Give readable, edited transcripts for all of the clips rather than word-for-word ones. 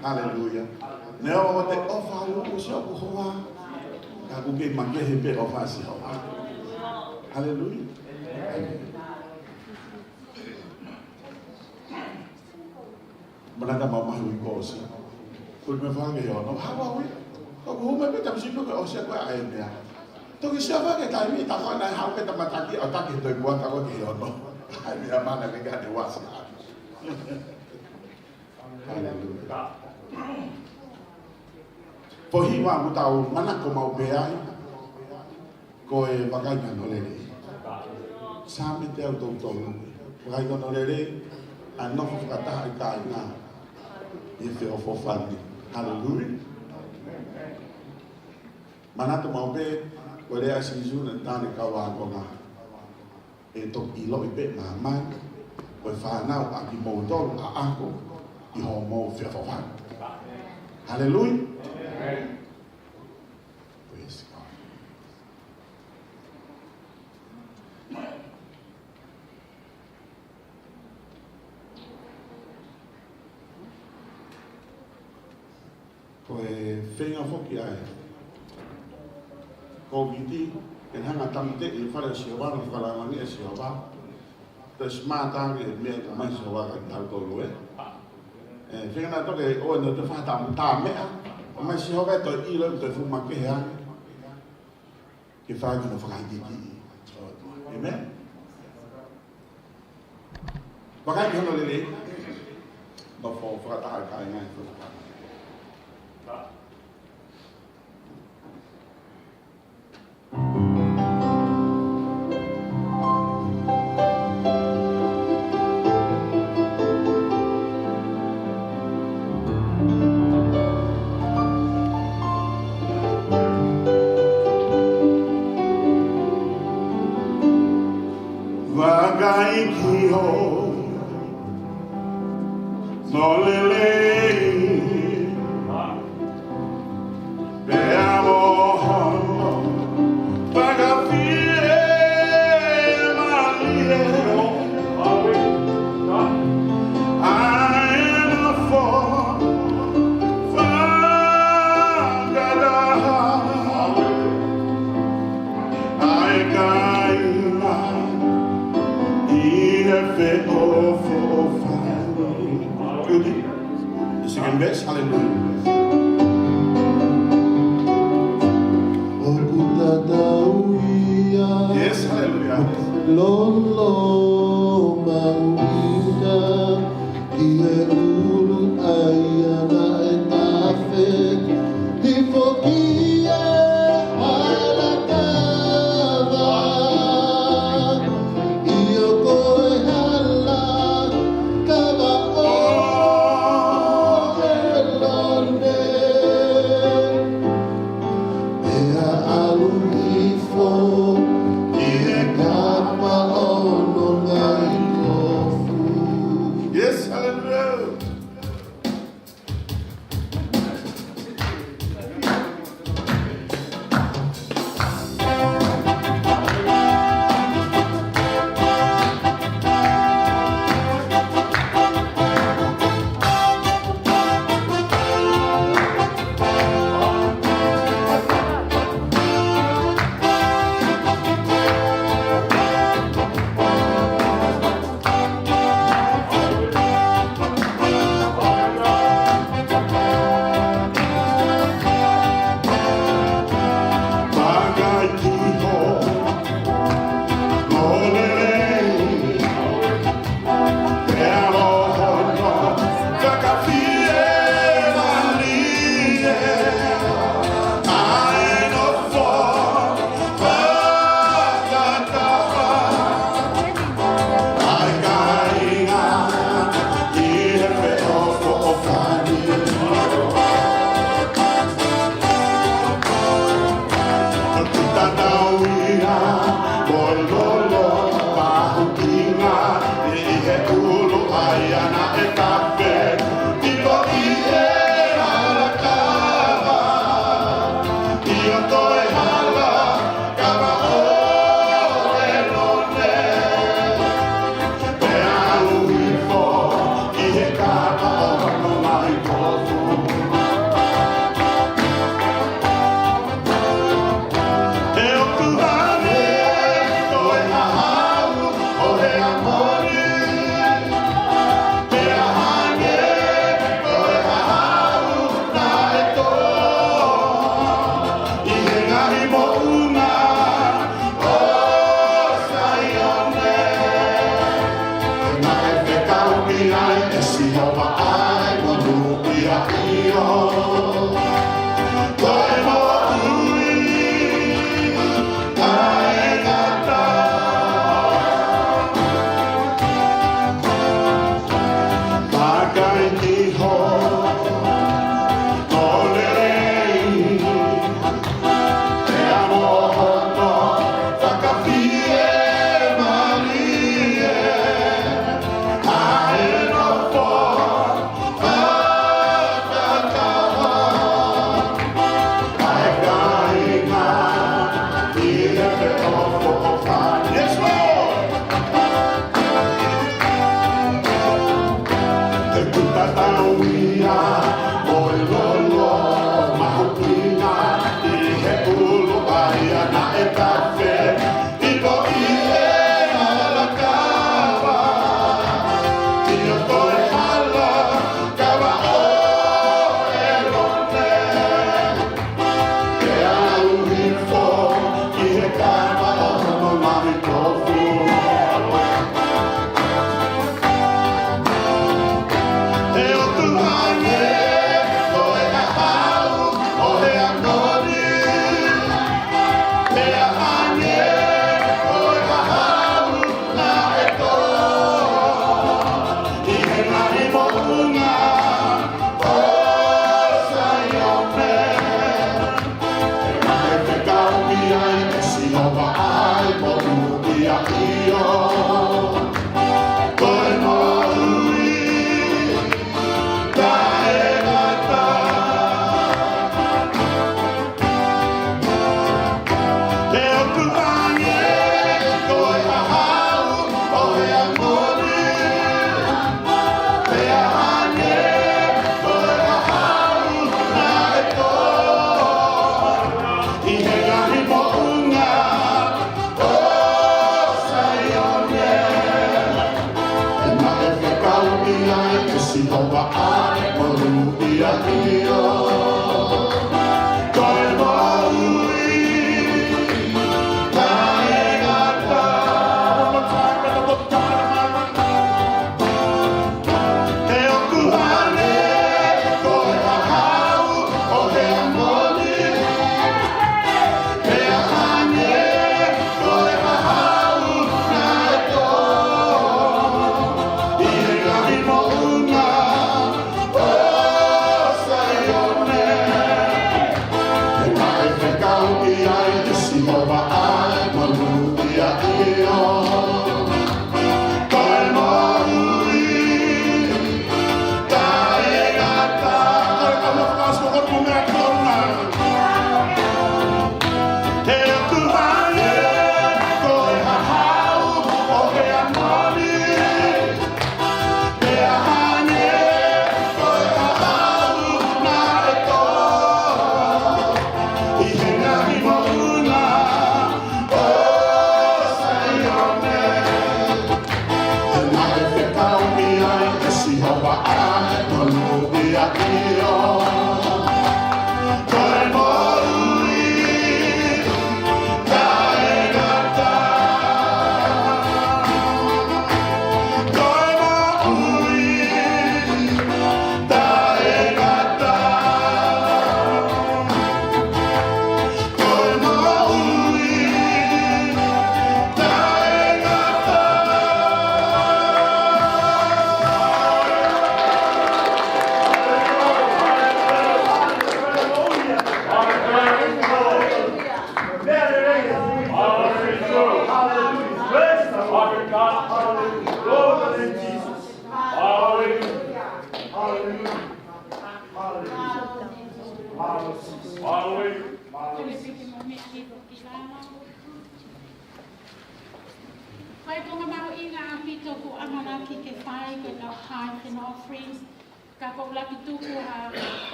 Hallelujah. Now what they offer you is your Jehovah. I will give my bit of us. Hallelujah. Malanga mama hui kosi. Kul me fange yo no hawa we. Ko me be tam sipo ko sia ko ai me. To ki sia fa ke tai mi ta ko na ha ke ta mataki o ta ki to bua ta ko ki yo no. Ai me mana me ga de wasa. Hallelujah. Pohi wa mutau mana ko mau be ai. Ko e bagai no le. Sami te au to to. Bagai no le ano ko kata ai tai na. If you're for family. Hallelujah. Mana to mau be ko le asi ju na ta ni ka wa ko na. E to I lo I be mama. Ko fa na a ki mo to a ko. I ho mo fe for family. Hallelujah. Praise God. Pues fenga foki ai. Covid en hanga tamte I fara siwa no fara mani siwa. Tes mata ke me ka mai siwa ka tal ko lo fenga na to ke o no te fa ta me ma siwa ka to I lo te fu ma ke ha. Ke fa no fa ki. Amen. Bagai ko no le no fo fa ta ka ngai fo. Alunifo, e capa o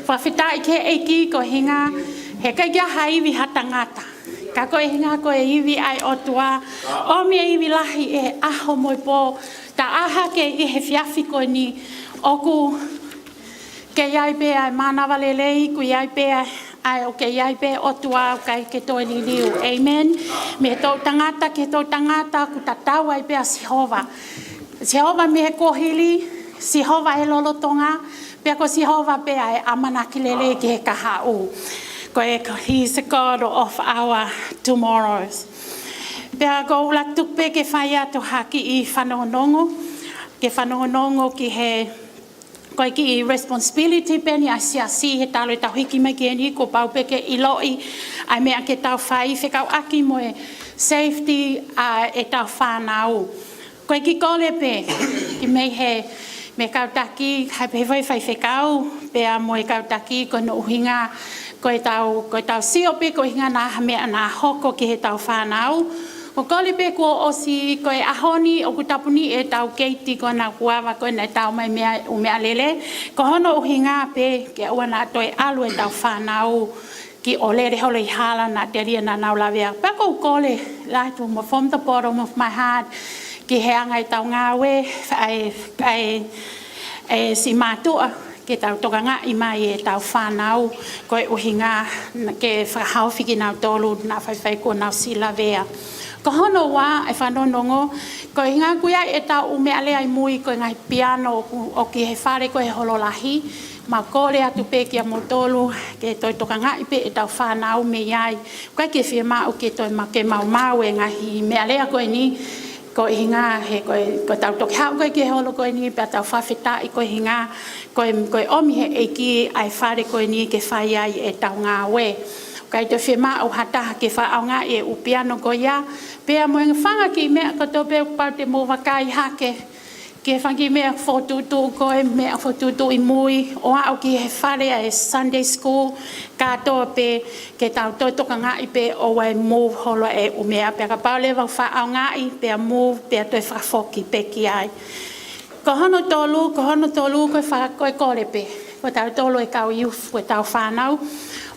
Whawhitai ke eiki ko hinga he kai kia haiwi hatangata. Ka koe hinga koe iwi ai otua. O mea iwi lahi e aho moi po. Ta aha ke i he whiawhi koe ni. Oku ke iai pea e manawa lelei ku iai pea ai o ke iai pe o tua kai ke toi liliu. Amen. Me tau tangata ke tau tangata ku tatau ai pe a Sihova. Sihova me he kohili, Sihova he lolotonga, pe ko Sihova pe ai amana kilele ke he kahau. He's the God of our tomorrows. Pea ko ula tupe ke whaia to haki I whanongongo. Ke whanongongo ki he koe ki responsibility peni a siasi he talo e tau hiki mai ki eni ko pau peke I loi ai mea ke tau whai whekau aki mo e safety e tau whanau. Koe ki kole pe ki mei he me kautaki hai pe vai whai whekau pea mo e kautaki ko no uhinga koe tau siope ko hinga na mea na hoko ki he tau whanau. Ko kole pe ko osi ko e ahoni o kutapuni e tau keiti ko na kuawa ko na tau mai mea o mea lele. Ko hono uhinga pe ke ua na toi alu e tau whanau ki o lere hole I hala na te ria na nau lawea. Pa ko kole lai tu mo from the bottom of my heart ki he angai tau ngawe ai si matua ke tau toka ngā I mai e tau whanau ko e uhinga ke whakahau whiki nau tolu na whaiwhai ko nau sila vea. Ko hono wā e whanonongo, ko I ngā kuia e tau ume ale ai mui ko ngai piano o ki he whare ko he hololahi, ma kore atu pe ki a motolu ke toi toka ngā ipe e tau whanau me iai. Koe ke whia mau ke toi ma ke mau mau e ngahi me alea koe ni, ko hinga he ko tau toki hau koe ke holo koe ni, pe tau whawhita I ko hinga, koe omi he eiki ai whare koe ni ke whai ai e tau ngā we. Kai te whima au hataha ke whaaonga e upiano ko ia. Pea mo whanga ki mea kato pe pau te mō wakai hake. Ke whangi mea whotutu koe, mea whotutu I mui. O au ki he whare e Sunday school. Katoa pe ke tau totoka ngā I pe o wai move holo e umea. Pea ka pau lewa whaaonga I pea move pea toi whakafoki pe ki ai. Ko hono tolu koe kore pe. Ko tau tolu e kau youth, ko tau whanau.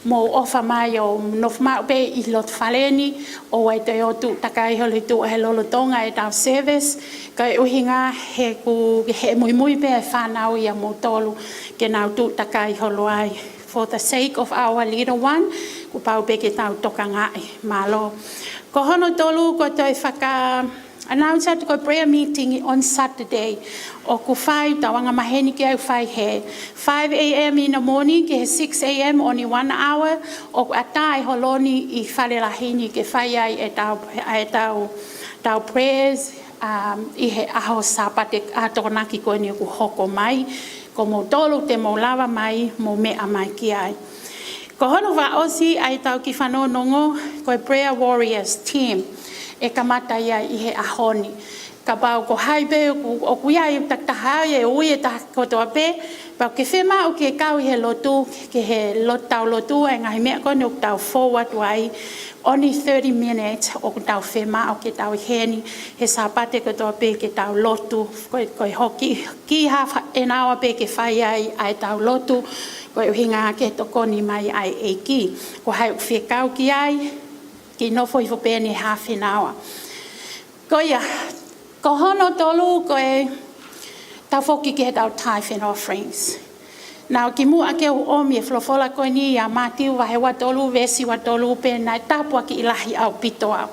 Mo ofa mai o nofma pe I lot faleni o ai te o tu takai hole tu he lolotonga e tau service kai uhinga he mui pe e whanau I a motolu ke nau tu takai holo ai for the sake of our little one ku pau pe ke tau toka ngai malo ko hono tolu ko toi whaka announce at ko prayer meeting on Saturday o ku whai tawanga maheni ke au whai he 5 a.m. in the morning ke 6 a.m. only 1 hour o ku atai holoni I whale lahini ke whai ai e tau prayers I he aho sapate atokonaki ko ni ku hoko mai ko mo tolu te mo lava mai mo mea mai ki ai. Ko hono wa osi ai tau ki whanonongo ko prayer warriors team e kamata ia I he ahoni. Ka pau ko haipe o kuia I taktaha e ui e takotoa pe. Pau ke whema o ke kau I he lotu, ke he tau lotu e ngahi mea kone o tau forward wai. Only 30 minutes o tau whema o ke tau heni. He sapate kotoa pe ke tau lotu. Koe hoki ki hafa e nawa pe ke whai ai tau lotu. Koe uhinga ke tokoni mai ai e ki. Ko hai o whekau ki ai. Ki nofo I whopeni half an hour. Ko ia, ko hono tolu ko e tau whoki ke he tau tithe and offerings. Nau ki mua ke o omi e flofola koe ni a matiu wa he watolu vesi watolu pe na tapua ki ilahi au pito au.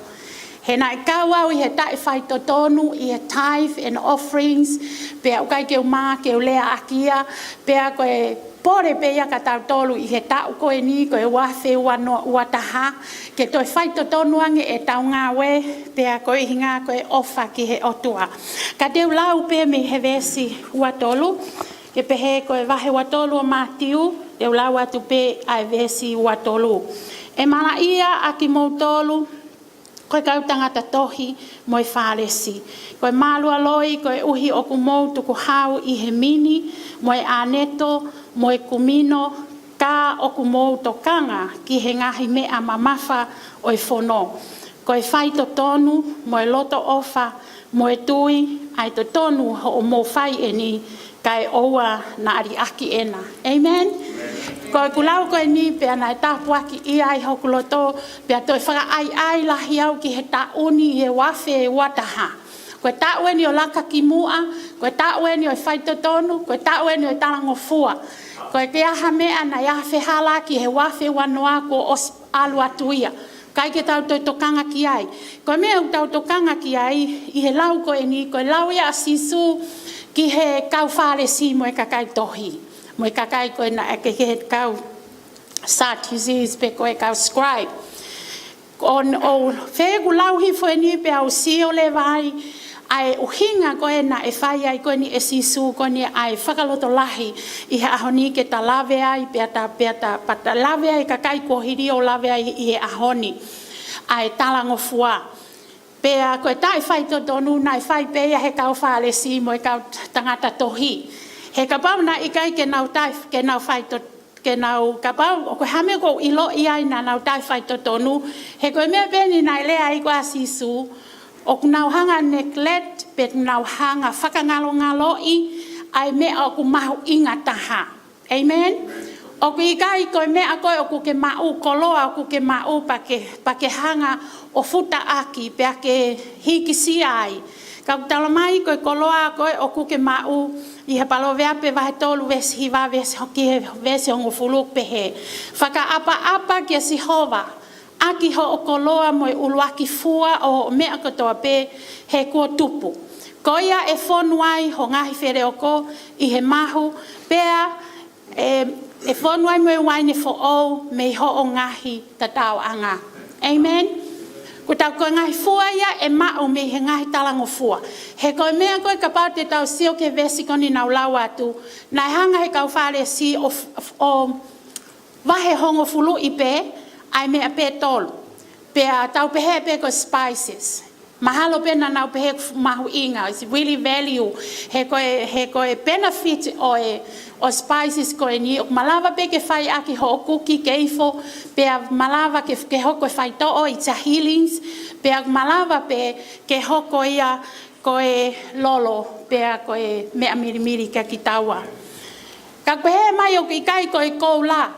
He na e kau au I he tae whai totonu I he tithe and offerings pe au kai ke o maa ke o lea akia pe a koe pore pe ia ka tau tolu I he tau koe ni koe wafe wataha ke toi whai totonu ange e tau ngā we pe a koe hinga koe ofa ki he otua. Ka teu lau pe me he vesi watolu ke pe he koe wahe watolu o matiu teu lau atu pe ai vesi watolu. E mana ia a ki moutolu koe kau tangata tohi mo I whāresi. Koe mālua loi, koe uhi o kumou tuku hau I he mini, mo I aneto, mo I kumino, ka o kumou tokanga ki he ngahi mea mamafa o I whono. Koe whai to tonu, mo I loto ofa, mo I tui, ai to tonu ho o mo whai e ni, kai oua na ari aki ena. Amen? Koe kulau koe ni pea nai tāpuaki I ai hokuloto pea toi whaka ai lahi au ki he tauni I he wafe e wataha. Koe tāue ni o laka ki mua, koe tāue ni o whai totonu, koe tāue ni o talango fua. Koe te aha mea na ia whehala ki he wafe wanoa ko os alu atuia. Kai ke tau tau tokanga ki ai. Koe mea u tau tokanga ki ai, i he lau koe ni, koe lau ia sisu ki he kau whare si mo e kakai tohi. Mo e kakai koe na eke he kau sat disease pe koe kau scribe. O whegu lau hi fo e ni pe au si o le vai, ai uhinga koe na e whai ai koe ni e sisu koe ni ai whakaloto lahi i he ahoni ke ta lawe ai pata lawe ai kakai ko hiri o lawe ai i he ahoni ai talango fua pea koe tai whai to tonu na i whai pea he kau whale si mo e kau tangata tohi he kapau na i kai ke nau whai to ke nau kapau o koe hame ko ilo i ai na nau tai whai to tonu he koe mea peni na i lea i koa sisu o kunau hanga neglect, pe kunau hanga whakangalo i, ai mea o ku mahu inga taha. Amen? O ku ikai koe mea koe o ku ke mau koloa, o ku ke mau pake hanga o futa aki, pe ake hiki si ai. Ka kutala mai koe koloa koe o ku ke mau, i he palo veape vahe tolu vesi hiva vesi hoki he vesi ongo fuluk pehe. Whaka apa kia si hova. Aki ho o koloa mo e uluaki fua o mea katoa pe he kua tupu. Koia e whonuai ho ngahi where oko i he mahu. Pea e whonuai mo e waine fo o me ho o ngahi tatau anga. Amen? Ko tau koe ngahi fua ia e mao me he ngahi talango fua. He koe mea koe ka pau te tau sio ke vesi koni nau lau atu. Nai hanga he kau whare si o vahe hongo fulu i pe. Ai mea pe tolu. Pea tau pehe pe ko spices. Mahalo pena nau pehe mahu inga. It's really value. He koe benefit o spices koe ni. Malava pe ke whai aki ho kuki keifo. Pea malava ke hoko whai to'o i ta healings. Pea malava pe ke hoko ia koe lolo. Pea koe mea mirimiri ka ki taua. Ka pehe mai o ki kai koe kou la.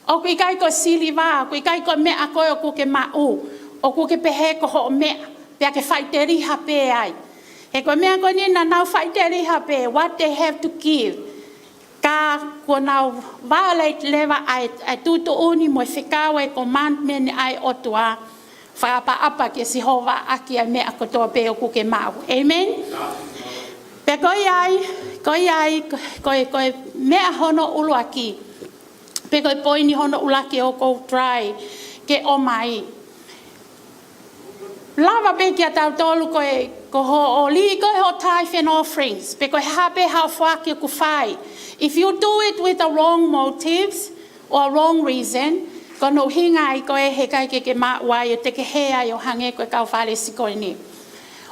O ku ikai ko siliva, ku ikai ko mea koe o ku ke mau, o ku ke pehe ko ho mea, pea ke whaiteri hape ai. He ko mea ko ni na nau whaiteri hape, what they have to give. Ka ko nau violate lewa ai tuto uni mo e whikawa e commandment ai otua, whaapa ke si hova aki ai mea ko toa pe o ku ke mau. Amen? Pea koe mea hono ulu aki. Pe koe poini hono ulake o kou try ke o mai. Lava pe kia tau tolu koe ko ho o li koe ho tithe and offerings. Pe koe hape hao whake ku whai. If you do it with the wrong motives or wrong reason, ko no hinga i koe he kai ke mawai o te ke hea i o hange koe kau whale si koe ni.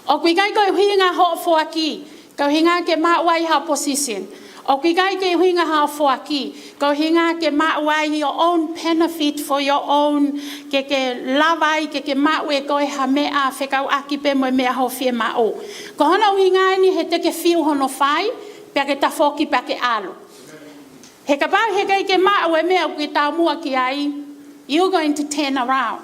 O kui kai koe hinga ho whaki, kau hinga ke mawai hao position. O ki kai ke huinga hao whoaki, ko hinga ke mawai your own benefit for your own, ke lawai, ke mawe ko e ha mea whekau aki pe mo mea ho fie mao. Ko hana huinga ni he te ke fiu hono whai, pia ke tafoki pia ke alo. He ka pau he kai ke mawe mea ki tau mua ki ai, you're going to turn around.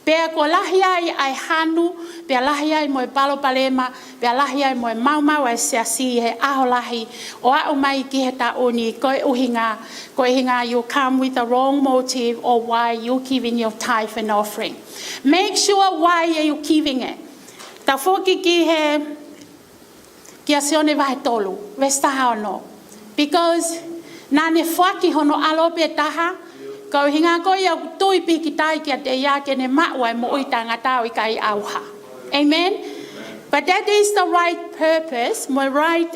Pea ko lahi ai ai hanu, pea lahi ai mo e palo palema, pea lahi ai mo e mau ai seasi he aho lahi, o au mai ki he ta oni, koe hinga, you come with the wrong motive or why you giving your tithe and offering. Make sure why are you giving it. Ta foki ki a sione vahe tolu, vestaha ono. Because nane whaki hono alope taha, ko hinga ko ia tui piki tai kia te ia ke ne mawai mo uitanga tau i kai auha. Amen? But that is the right purpose, my right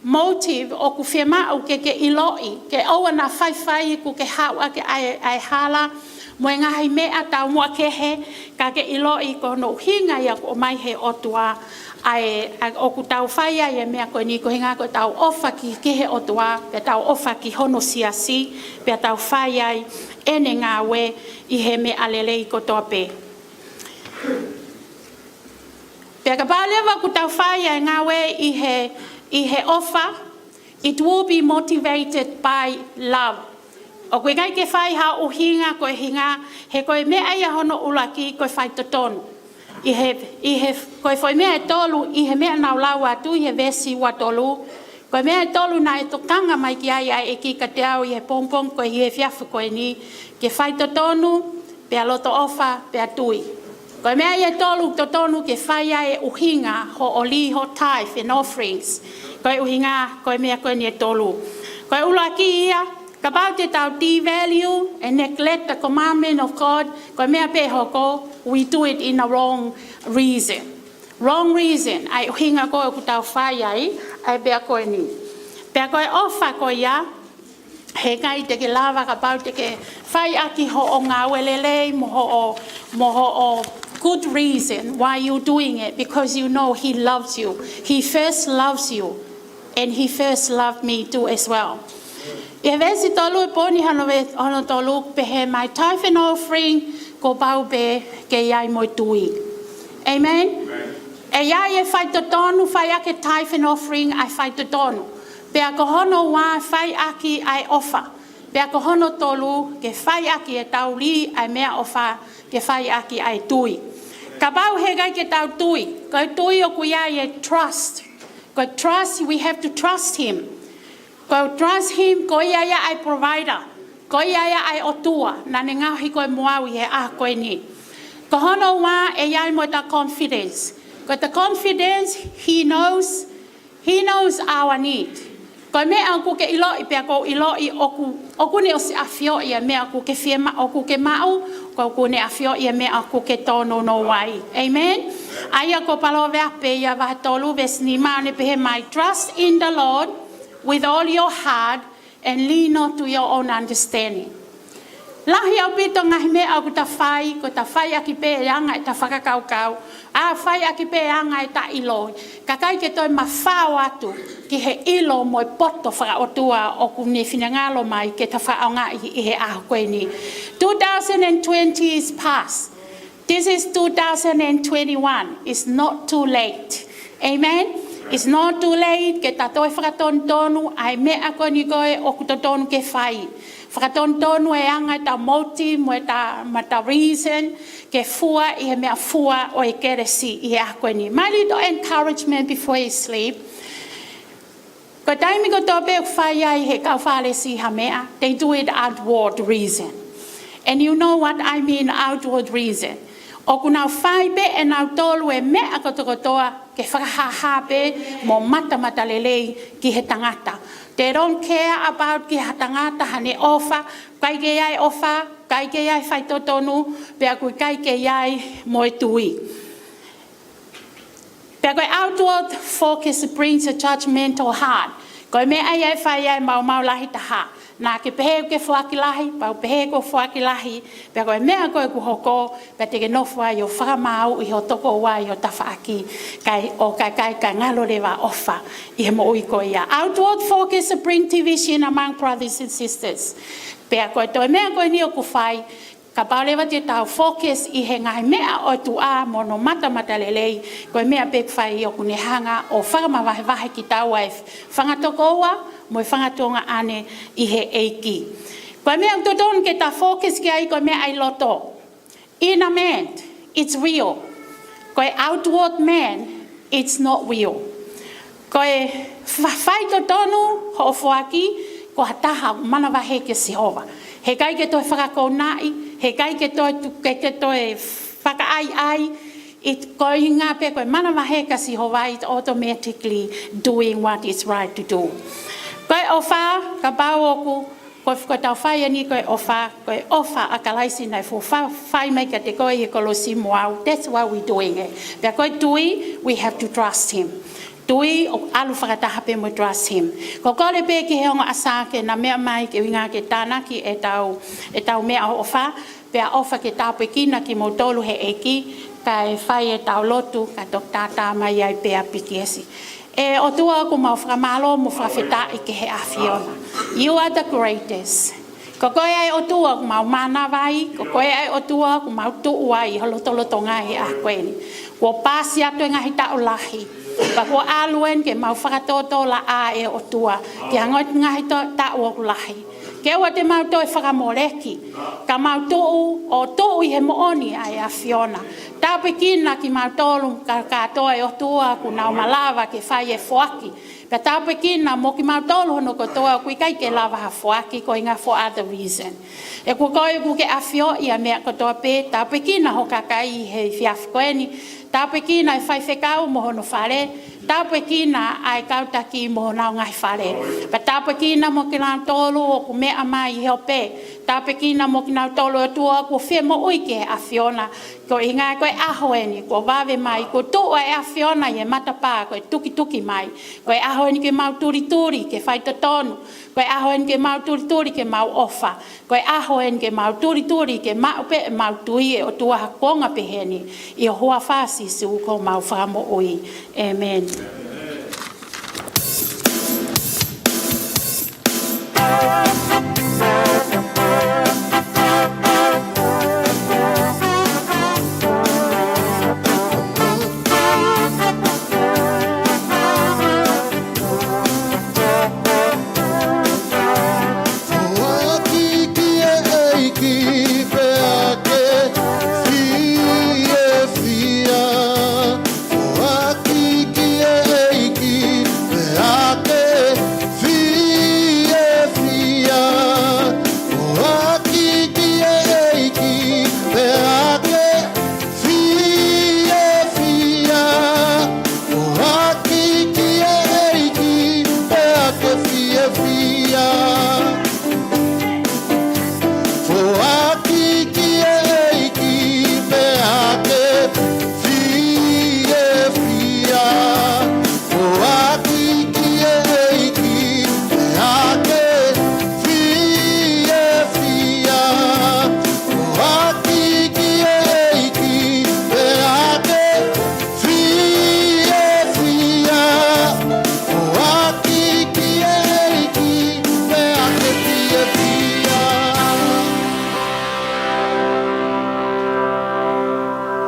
motive o ku whima au ke iloi, ke aua na whaiwhai ku ke haua ke ai hala, mo e ngahi mea tau mua ke he, ka ke iloi ko no hinga ia ko mai he otua, ai o ku tau whai ai mea koe ni ko hinga ko tau ofa ki he otua, pe tau ofa ki hono siasi, pe tau whai ai ene ngā we i he me alele i ko toa pe. Pe ka pālewa ku tau whai ai ngā we i he ofa, it will be motivated by love. O koe kai ke whai ha o hinga koe hinga, he koe mea ia hono ulaki koe whai totonu. I he koe foi mea tolu I he mea nau lau atu I he vesi wa tolu. Koe mea tolu na e tokanga mai ki ai e ki ka te au I he pongpong koe I he fiafu koe ni. Ke whai to tonu, pe a loto ofa, pe a tui. Koe mea I he tolu to tonu ke whai ai e uhinga ho oli ho tithe and offerings. Koe uhinga, koe mea koe ni e tolu. Koe ula ki ia, about it our devalue and neglect the commandment of God, koe mea pe hoko, we do it in a wrong reason. Wrong reason. Ai hinga koe ku tau whai ai bea koe ni. Pea koe ofa koe ia, he kai te ke lava ka pau te ke whai aki ho o ngā welele moho o good reason why you doing it, because you know He loves you. He first loves you, and He first loved me too as well. E vesi tolu e poni hano tolu pe he my tithe and offering ko pau pe ke iai moi tui. Amen? E iai e whai to tonu, whai ake tithe and offering, ai whai to tonu. Pea ko hono wā whai aki ai ofa. Pea ko hono tolu ke whai aki e tau li ai mea ofa ke whai aki ai tui. Ka pau he gai ke tau tui. Ko tui o ku iai e trust. Ko trust, we have to trust Him. Ko trust Him, ko ia ai provider. Ko ia ai otua. Na ne ngahi koe moawi he koe ni. Ko hono wā e iai mo ta confidence. Ko the confidence, He knows our need. Ko mea ku ke iloi pea ko iloi oku ne o se afio ia mea ku ke fiema oku ke mau ko ku ne afio ia mea ku ke tono no wai. Amen. Aya ko palo vea pe ia va tolu vesni mane pe my trust in the Lord with all your heart and lean not to your own understanding. Lahi au pito ngahi mea ku ta whai aki pe anga e ta whakakaukau. A whai aki pe anga e ta iloi. Kakai ke toi mawhao atu ki he ilo mo poto whakaotua o ku ne whinangalo mai ke ta whaonga I he aho koe ni. 2020 is past. This is 2021. It's not too late. Amen? It's not too late ke ta toi whakatonu ai mea koe ni koe o ku tonu ke whai. Whakatontonu e anga ta moti mo ta reason ke fua I he mea fua o e keresi I he a koe ni. My little encouragement before you sleep. Ko taimi ko tope whai ai he kau whale si ha mea. They do it outward reason. And you know what I mean outward reason. O kuna whai pe e nau tolu e mea kotokotoa ke whakahaha pe mo mata lelei ki he tangata. They don't care about ki he tangata hane ofa, kai ke iai ofa, kai ke iai whai totonu, pea kui kai ke iai mo e tui. Pea koe outward focus brings a judgmental heart. Koe mea ai whai ai mau lahi taha. Nā ke pehe ke whaki lahi, pau pehe ko whaki lahi, pea koe mea koe ku hoko, pea te ke nofua I o whakamau I ho toko ua I o tawhaaki, kai ngalo rewa ofa I he mo ui koe ia. Outward focus bring division among brothers and sisters. Pea koe toi mea koe ni o ku whai, ka paulewa te tau focus I he ngai mea o tu a mono mata lelei, koe mea pek whai I o kunehanga o whakamawahe ki tau ai whangatoko ua, mo whangatonga ane I he eiki. Koe mea utotonu ke ta focus ki ai koe mea ai loto. Inner man, it's real. Koe outward man, it's not real. Koe whai totonu ho whaki, ko hataha manawahe ke Sehova. He kai ke toi whakakonai, he kai ke toi whakaai, it going up, koe manawahe ka Sehova, it's automatically doing what is right to do. Koe ofa, ka pau oku, koe tau whai ani koe ofa a kalaisi nei fu whai mai ka te koe he kolosi moau. That's why we're doing it. Pea koe tui, we have to trust Him. Tui o alu whakataha pe mo trust Him. Ko kore pe ki he onga asake na mea mai ke winga ke tānaki e tau mea ofa, pea ofa ke tau pekina ki mo tolu he eki, kai whai e tau lotu, ka tok tātā mai ai pea pikiesi. E o tua ko mau whakamalo mo whawheta I ke he awhiona. You are the greatest. Ko koe ai o tua ko mau mana vai, ko koe ai o tua ko mau tuu ai holoto ngai a koe ni. Ko pasi atu e ngahi tau lahi. Pa ko aluen ke mau whakatoto la a e o tua. Ke hangot ngahi tau o lahi. Ke ua te mautou e whakamoreki. Ka mautou o tou I he mooni ai a Fiona. Tāpe kina ki mautolu ka katoa e o tua ku nau malawa ke whai e whoaki. Ka tāpe kina mo ki mautolu hono ko toa kui kai ke lava ha whoaki ko inga for other reason. E ku koe ku ke awhio I a mea kotoa pe, tāpe kina ho kakai he whiawhikoeni, tāpe kina e whai whekau mo hono whare, tāpe kina ai kautaki mo nau ngai whare. Pa tāpe kina mo ki nau tolu o ku mea mai heo pe, tāpe kina mo ki nau tolu o tua ku whea mo uike a Fiona, ko inga koe ahoeni, ko wawe mai, ko tua e a Fiona I e matapā, ko e tuki mai, ko e ahoeni ke mau turi ke whai tonu, ko e ahoeni ke mau turi ke mau ofa, ko e ahoeni ke mau turi ke mau pe mau tui e o tua hakonga peheni, I o hoa whasi se uko mau whamo ui. Amen.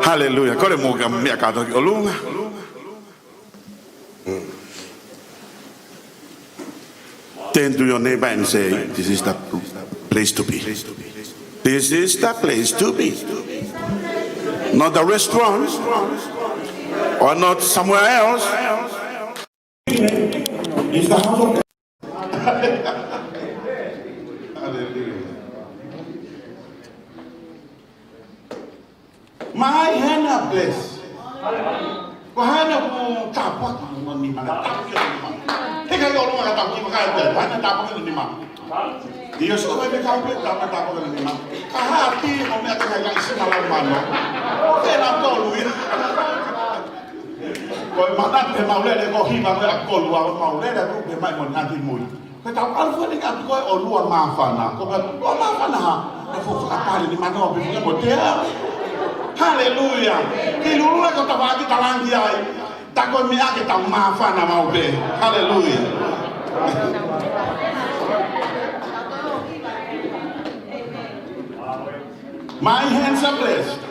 Hallelujah. Kore mo ka mea kato ki olunga. Turn to your neighbor and say, this is the place to be. This is the place to be. Not the restaurant or not somewhere else. It's the house of God. Hallelujah. My hand up bless. Wahana po tapak ni mana tapak ni mana. Teka yo lo mana tapak ni mana. Wahana tapak ni mana. Dia suka me kau pe tapak ni mana. Kahati mo me ata kaya isi malam mano. Kena tolu ya. Kau mana te maule le kau hiba me akol wa maule le tu be mai mon nanti mui. Kau tahu alfa ni kat kau olua mafana. Kau kan olua mafana. Kau fakapari ni mana be mo dia. Hallelujah. Kilulula ko tawagi talangi ay. Tako mi ake ta mafana maube. Hallelujah. My hands are blessed.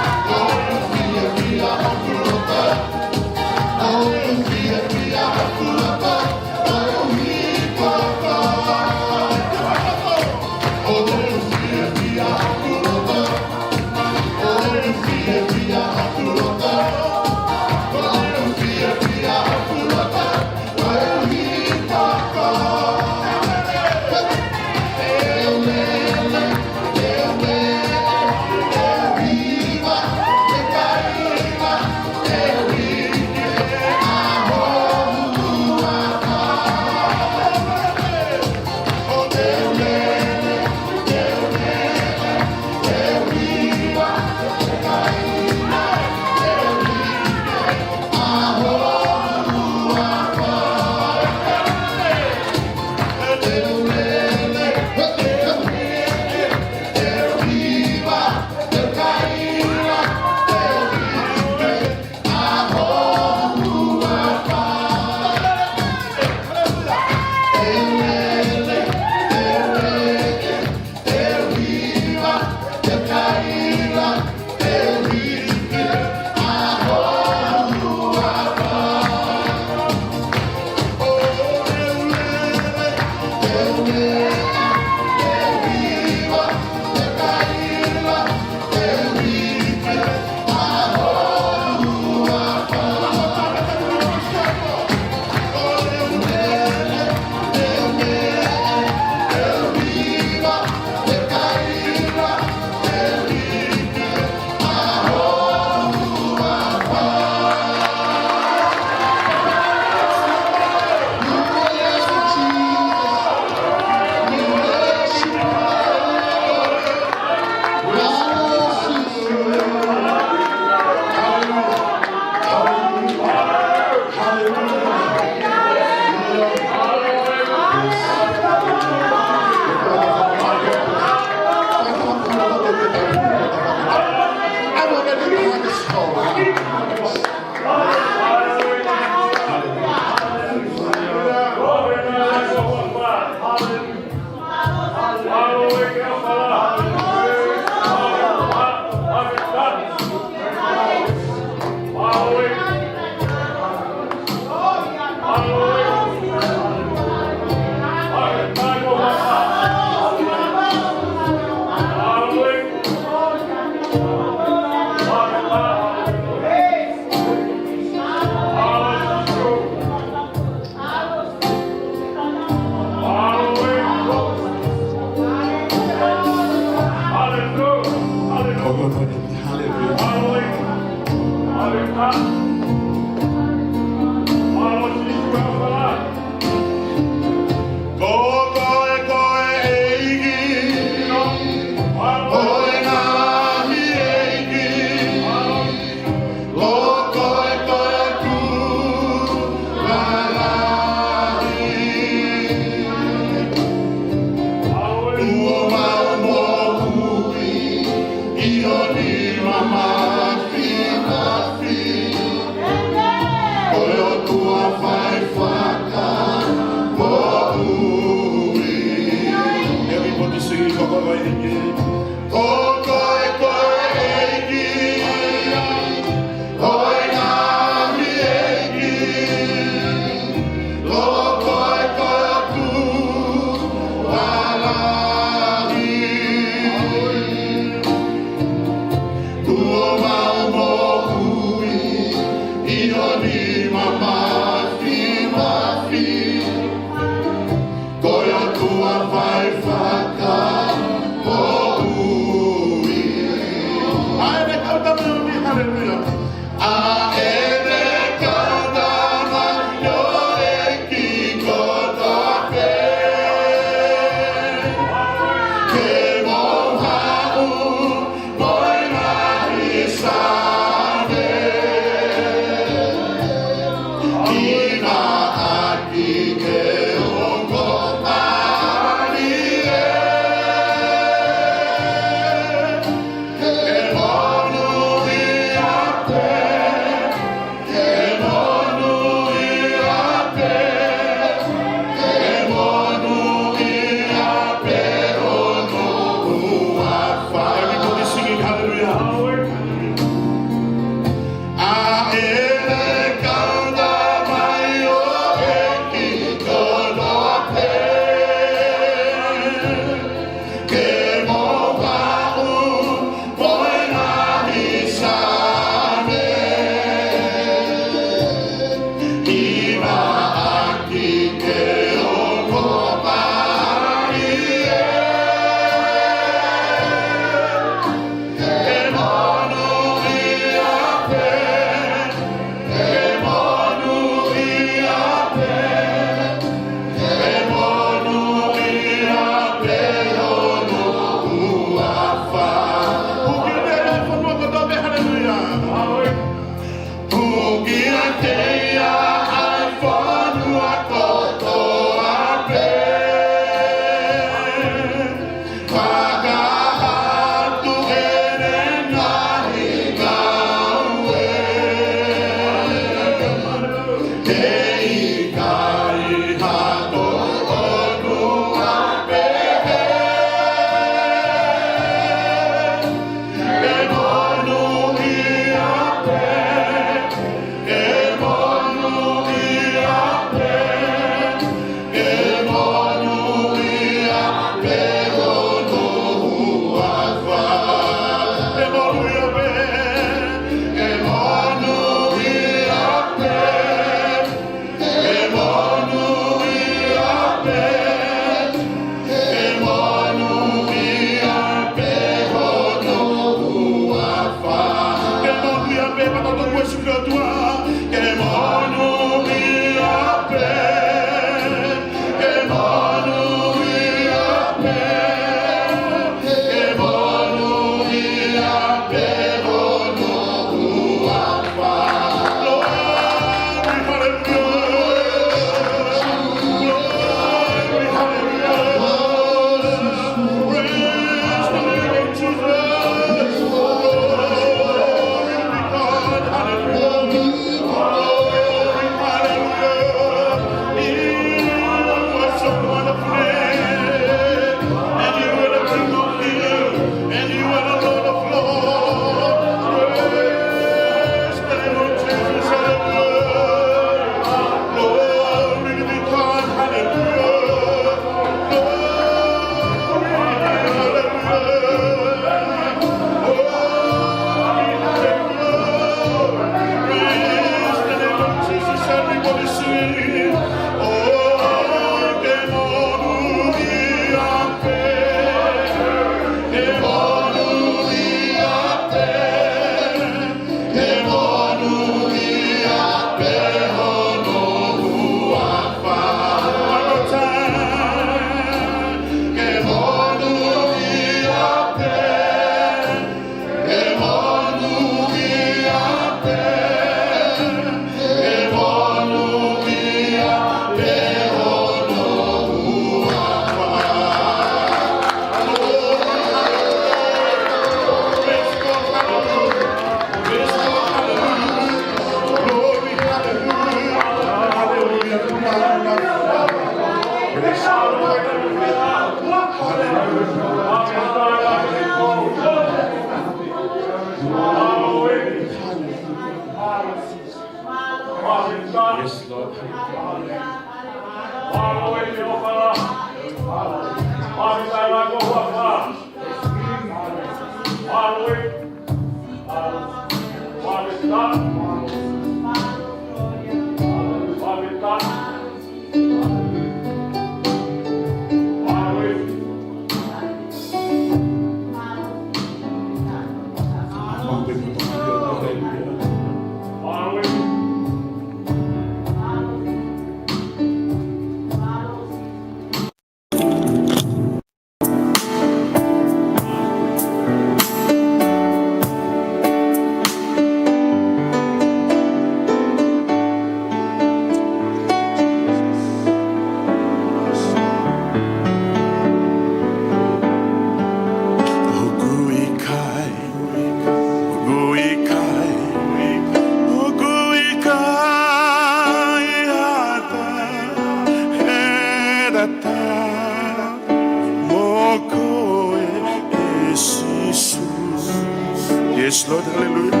Yes, Lord, hallelujah.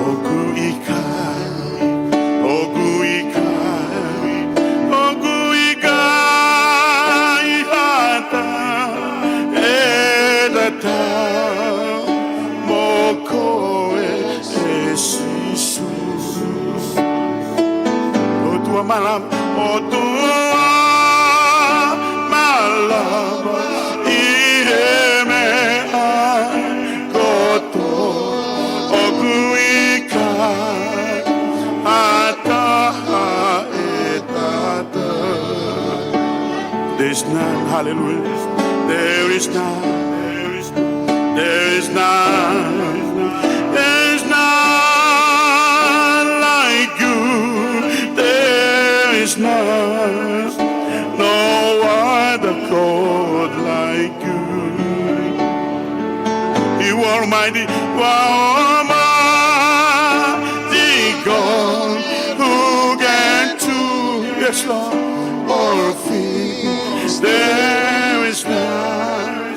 Ogu ikai, ogu ikai, ogu ikai hata edata moko esisu. O tua malam, o tua malam, iheme There's none, hallelujah. There is none, there is none, there is none like you. There is none, no other God like you. You are mighty, you are almighty God, who can do, yes Lord, all things. There is none,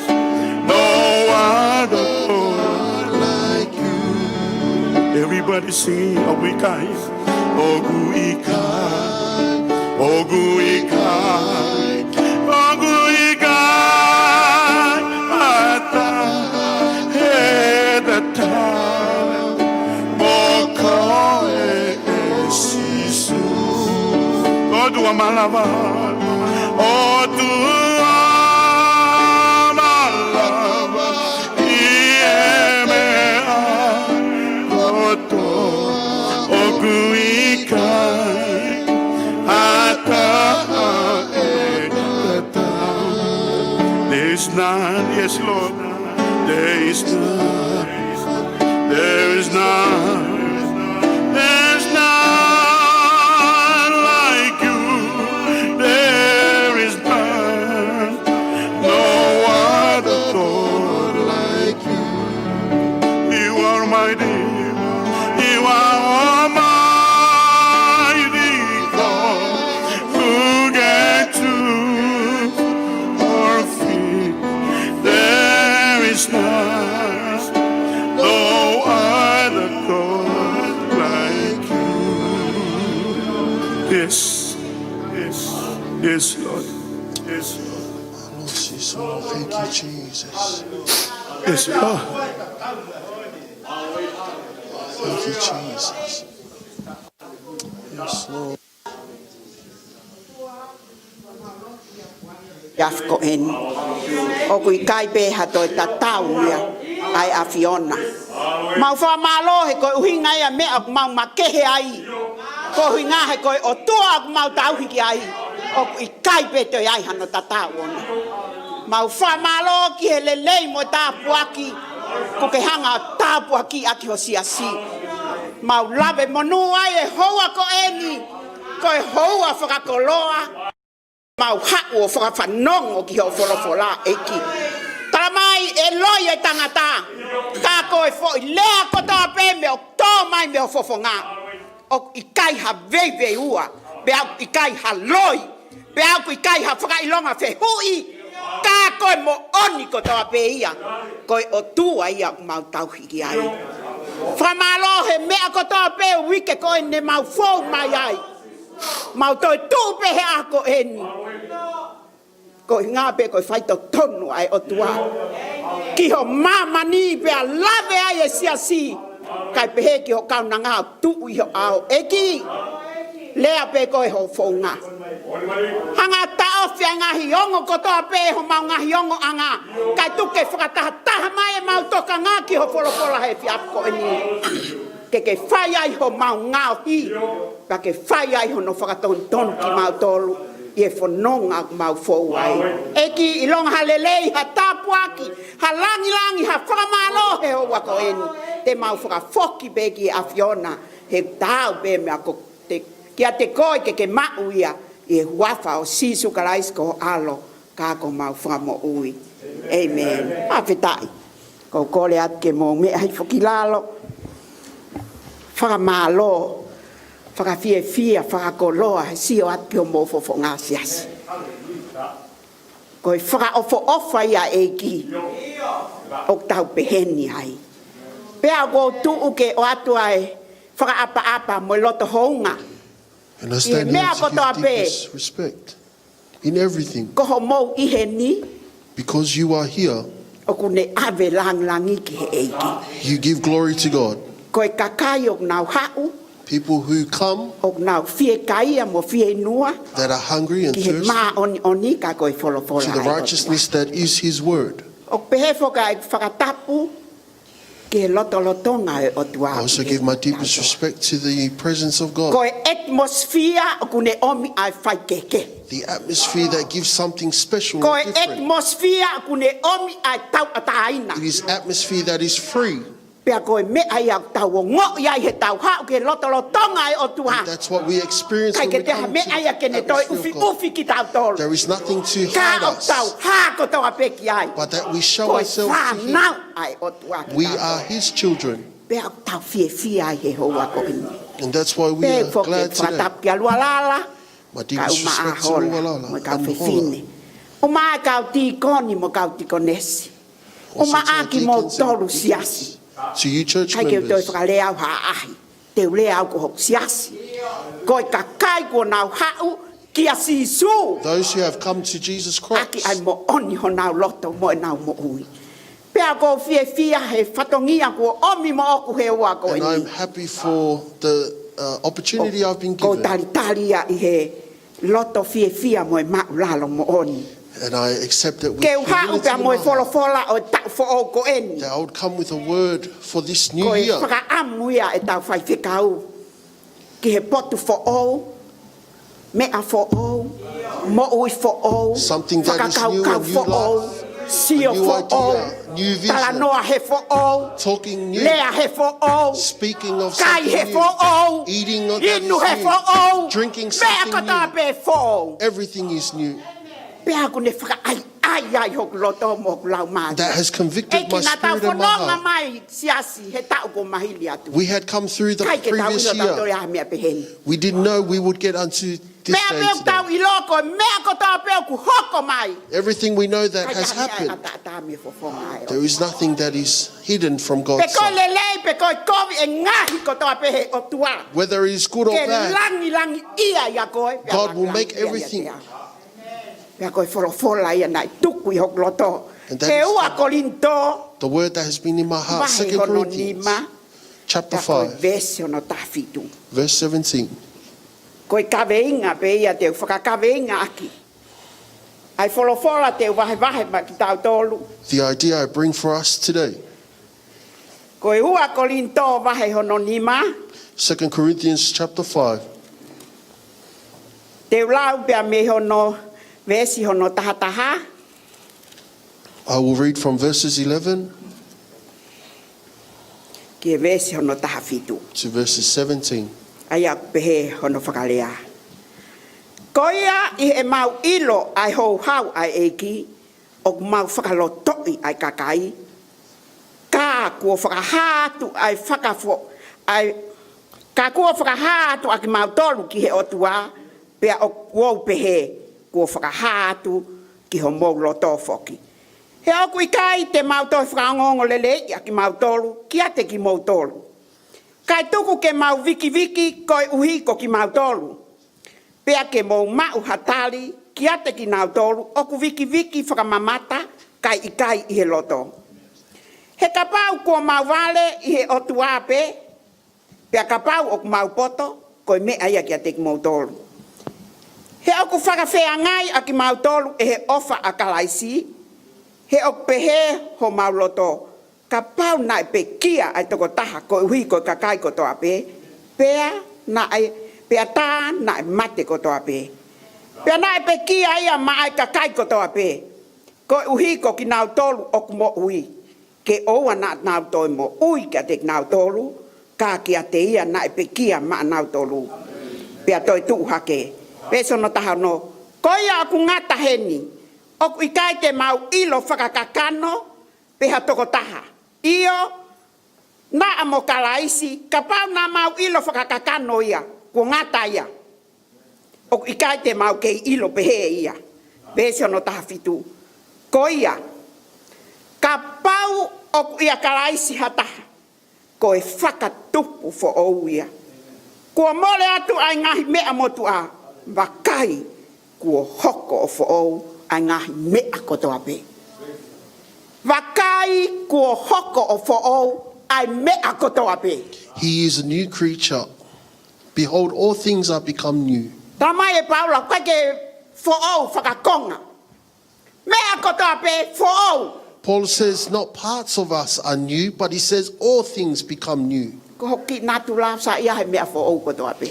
no other God like you. Everybody sing, Ogu Ikai, Ogu Ikai, Ogu Ikai, Ogu Ikai, Ata, Edata, Moko Esisu, Odu Amalava. Oh, tu amalava, ieme akoto, ogu ikai, ata ekata. There is none, yes Lord, there is none, there is none. Yes, yes, yes, Lord. Yes, Lord. Thank you, Jesus. Yes, Lord. Thank you, Jesus. Yes, Lord. Yafko en o kui kai be hato ta tauia ai afiona mau fa malo he ko uhinga ia me ak mau makehe ai ko hinga he ko o tua ak mau tau hiki ai o kui kai be to ai hano ta tauona mau fa malo ki he lelei mo ta puaki ko ke hanga ta puaki aki hosiasi mau lave monu ai e hoa ko eni ko e hoa whakakoloa mau hao whakawhanongo ki ho wholofola eki. Taramai e loi e tangata. Ka koe fo i lea kotoa pe me o tō mai me o fofonga. O i kai ha veve ua. Be au i kai ha loi. Be au i kai ha whakailonga whe hui. Ka koe mo oni kotoa pe ia. Koe o tua ia mau tauhiki ai. Whamalo he mea kotoa pe wike koe ne mau fōu mai ai. mau toi tu pe he ako eni ko nga pe ko fai to tonu ai o tua ki ho mama ni pe a lave ai sia si kai pe he ki ho ka na nga tu i ho ao eki le a pe ko ho fonga hanga ta ofia nga hiongo ko to pe ho mau nga hiongo anga kai tu ke fata ta mai mau to ka nga ki ho folo he fi ko eni ke fai ai ho mau nga hi pa ke fai ai ho no whakaton ton ki mau tolu i e whanonga mau fōu ai. Eki i longa halelei ha tāpuaki, ha langi ha whakamalo he o wako eni. Te mau whakafoki beki a Fiona he tāu be mea ko te kia te koe ke mau ia i e huafa o sisu karais ko alo kako mau whakamo ui. Amen. Awhetai. Ko kore at ke mo mea hai whakilalo. Whakamalo. Whakawhia, whakakoloa, he sio at pio mofo ngā siasi. Ko i whakaofo ia e ki, o tau peheni hai. Pea ko tuu ke o atu ai, whakaapa mo loto hounga. And I stand here to give deepest respect in everything. Ko ho mou ihe ni. Because you are here, O kune ave langi ki he eiki. you give glory to God. Ko i kakai o nau hau. People who come that are hungry and thirsty to the righteousness that is His word. I also give my deepest respect to the presence of God. The atmosphere that gives something special and different. It is atmosphere that is free. That's what we experience when we come to there is nothing to hide us, but that we show ourselves to Him. We are His children. And that's why we are glad today. My deepest respect to Lualala and Hola. To you church members, those who have come to Jesus Christ, and I'm happy for the opportunity I've been given. And I accept it with humility in my heart, that I would come with a word for this new year. Something that is new and new life, a new idea, new vision, talking new, speaking of something new, eating of that is new, drinking something new. Everything is new. That has convicted my spirit and my heart. We had come through the previous year. We didn't know we would get unto this day today. Everything we know that has happened, there is nothing that is hidden from God's sight. Whether it is good or bad, God will make everything. And that is the word that has been in my heart. 2 Corinthians chapter 5 verse 17. The idea I bring for us today. 2 Corinthians chapter 5. I will read from verses 11 to verses 17. Ko whakahātu ki ho mou loto whoki. He oku I kai te mautoi whakangongo lele ia ki mautolu, kia te ki mautolu. Kai tuku ke mau viki ko uhi ko ki mautolu. Pea ke mo mau hatali, kia te ki nau tolu, oku viki whakamamata, kai ikai i he loto. He kapau ko mau vale i he otu ape, pea kapau oku mau poto, koi mea ia kia te ki mau tolu. He oku whakawhea ngai a ki mau tolu e he ofa a kalaisi, he oku pehe ho mau loto, kapau nai pe kia ai toko taha ko hui ko kakai ko toa pe, pea na ai, pea tā nai mate ko toa pe. Pea nai pe kia ia ma ai kakai ko toa pe, ko uhi ko ki nau tolu oku mo ui. Ke oua na nau toi mo ui kia te nau tolu, ka kia te ia nai pe kia ma nau tolu. Pea toi tuu hake. Peso no taha no, ko ia aku ngata heni, oku ikai te mau ilo whakakakano, peha toko taha. Iyo, na amo kalaisi, kapau na mau ilo whakakakano ia, ko ngata ia. Oku ikai te mau kei ilo pehe ia. Peso no taha fitu. Ko ia, kapau oku ia kalaisi hataha, ko e whakatupu fo ou ia. Kua mole atu ai ngahi mea motu a, wakai kua hoko o fo ou ai ngahi mea kotoa pe. Wakai kua hoko o fo ou ai mea kotoa pe. He is a new creature. Behold, all things are become new. Tamai e Paula, kai ke fo ou whakakonga. Mea kotoa pe fo ou. Paul says not parts of us are new, but he says all things become new. Ko hoki natu la sa ia he mea fo ou kotoa pe.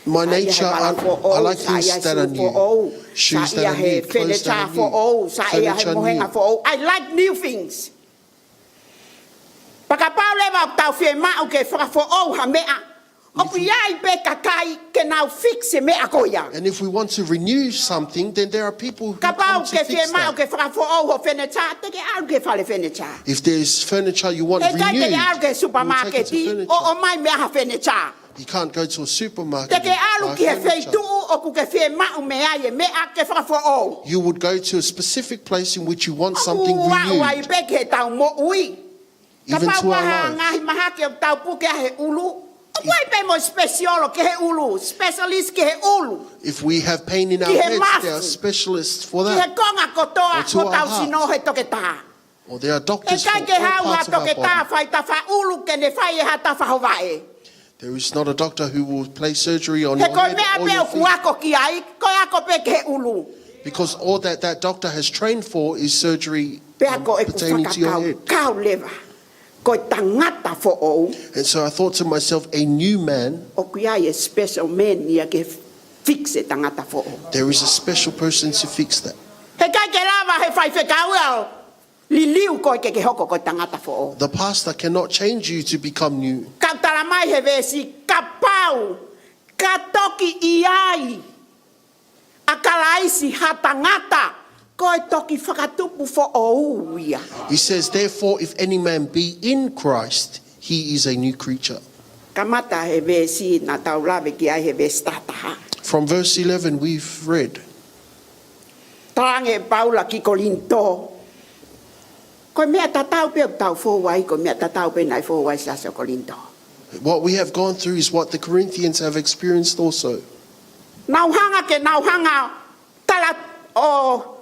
My nature, I like things that are new. Shoes that are new, clothes that are new, furniture new. I like new things. Pakapau lewa tau fie mau ke whakafo ou ha mea. Oku iai pe kakai ke nau fixe mea koia. And if we want to renew something, then there are people who come Kapau to ke fie fix mau that. ke whakafo ou ho whenecha, te ke au ke whale whenecha. If there is furniture you want E kai renewed, te au ke you will take it supermarket to furniture. o mai mea ha whenecha. You can't go to a supermarket Te and ke alu buy ki he furniture. feitu oku ke fie mau mea ye mea ke whakafo ou. You would go to a specific place in which you want something Oku wa wai renewed, pe ke tau mo ui. even Kapau to our paha lives. ngahi maha ke tau puke he ulu. Wai pe mo specialo ke he ulu, specialist ke he ulu. If we have pain in our Ki he heads, mafu. there are specialists for Ki he that. konga kotoa Or to mo our tau hearts. sino he toke tā. Or there are E doctors for kai ke all hau ha parts of our toke tā body. whai ta wha ulu ke ne whai e ha ta wha hawae. There is not a doctor who will play surgery on He your koi head mea or pe your o feet. kuako ki ai, koi ako pe ke he ulu. Because all that doctor has trained for is surgery Pe ako e ku pertaining to your head. whakakau lewa. Koi tangata fo ou. And so I thought to myself, a new man, O kui ai e special man ia ke fixe tangata fo ou. there is a special person to fix that. He kai ke lava he whai whekau au. Liliu koi ke hoko koi tangata fo ou. The pastor cannot change you to become new. Ka tala mai he vesi, ka pau, ka toki iai. A kalaisi ha tangata. Koi toki whakatupu fo ou ia. He says, therefore, if any man be in Christ, he is a new creature. Kamata he vesi na tau lawe ki ai he vesi tataha. From verse 11, we've read, Tange Paula ki Korinto. Ko mea tatau pe tau fo wai, ko mea tatau pe nai fo wai sa Korinto. what we have gone through is what the Corinthians have experienced also. Nauhanga ke nauhanga tala o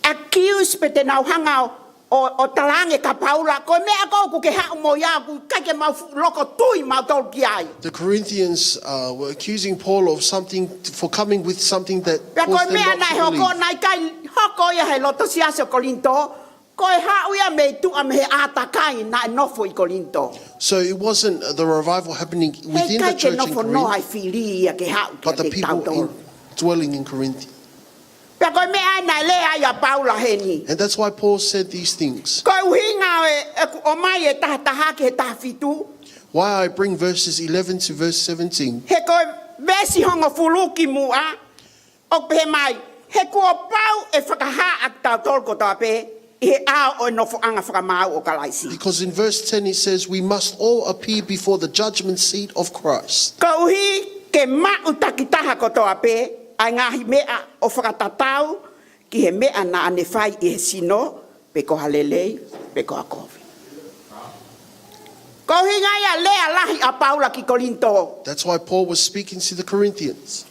accuse pe te nauhanga o talange ka Paula. Ko mea ko ku ke ha mo ya ku ka ke mau loko tui mau tol ki ai. The Corinthians were accusing Paul of something, for coming with something that Pe ko caused them mea not nai to hoko believe. nai kai hoko ia he loto sia Korinto. Ko e ha uia me tu am he atakai na nofo I Korinto. So it wasn't the revival happening within the church in Corinth, but the people dwelling in Corinth. And that's why Paul said these things. Why I bring verses 11 to verse 17. Because in verse 10 it says, we must all appear before the judgment seat of Christ. That's why Paul was speaking to the Corinthians.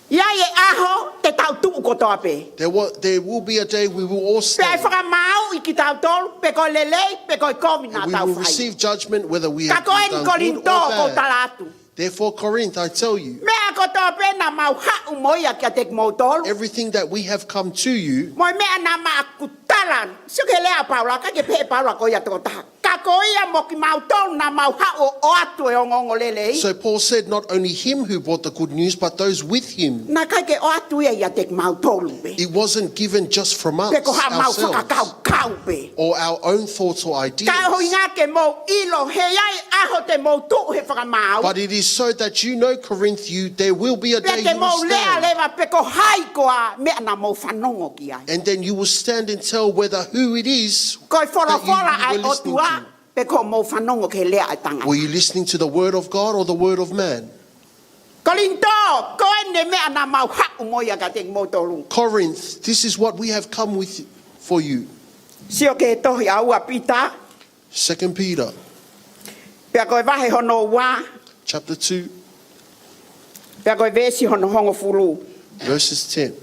Ia e aho te tau tu ko to ape. There will be a day we will all Pe stand. whaka mau I ki tau tolu, pe ko lelei, pe ko komi na We tau will whai. receive judgment whether we Ka have ko en done ko good or lindo ko bad. talatu. Therefore, Corinth, I tell you, Mea ko to ape na mau hau moia kia te mo tolu. everything that we have come to you, Moi mea na ma kutalan. Suke lea paula, ka ke pe paula ko ia to taha. Ka ko ia mo ki mau tolu na mau hau o atu e ongongo lelei. so Paul said not only him who brought the good news, but those with him. Na kai ke o atu ia te mau tolu be. It wasn't given just from us, Pe ko ha mau ourselves, whakakau kau be. or our own thoughts or ideas. Ka hoi ngā ke mo ilo, he ai aho te mo tu he whakamau. But it is so that you know, Corinth, there will be a day Pe te you mo will lea stand. lewa pe ko hai koa mea na mo whanongo ki ai. And then you will stand and tell whether who it is. Koi whora that you whora ai were listening otua, to. pe ko mo whanongo ke lea ai tanga. Were you listening to the word of God or the word of man? Kolinto, koe ne mea na mau hau moia ka te mo tolu. Corinth, this is what we have come with for you. Sio ke tohi aua pita, 2 Peter pe koe wahe hono wā, chapter 2, pe koe vesi hono hongo fulu. verses 10.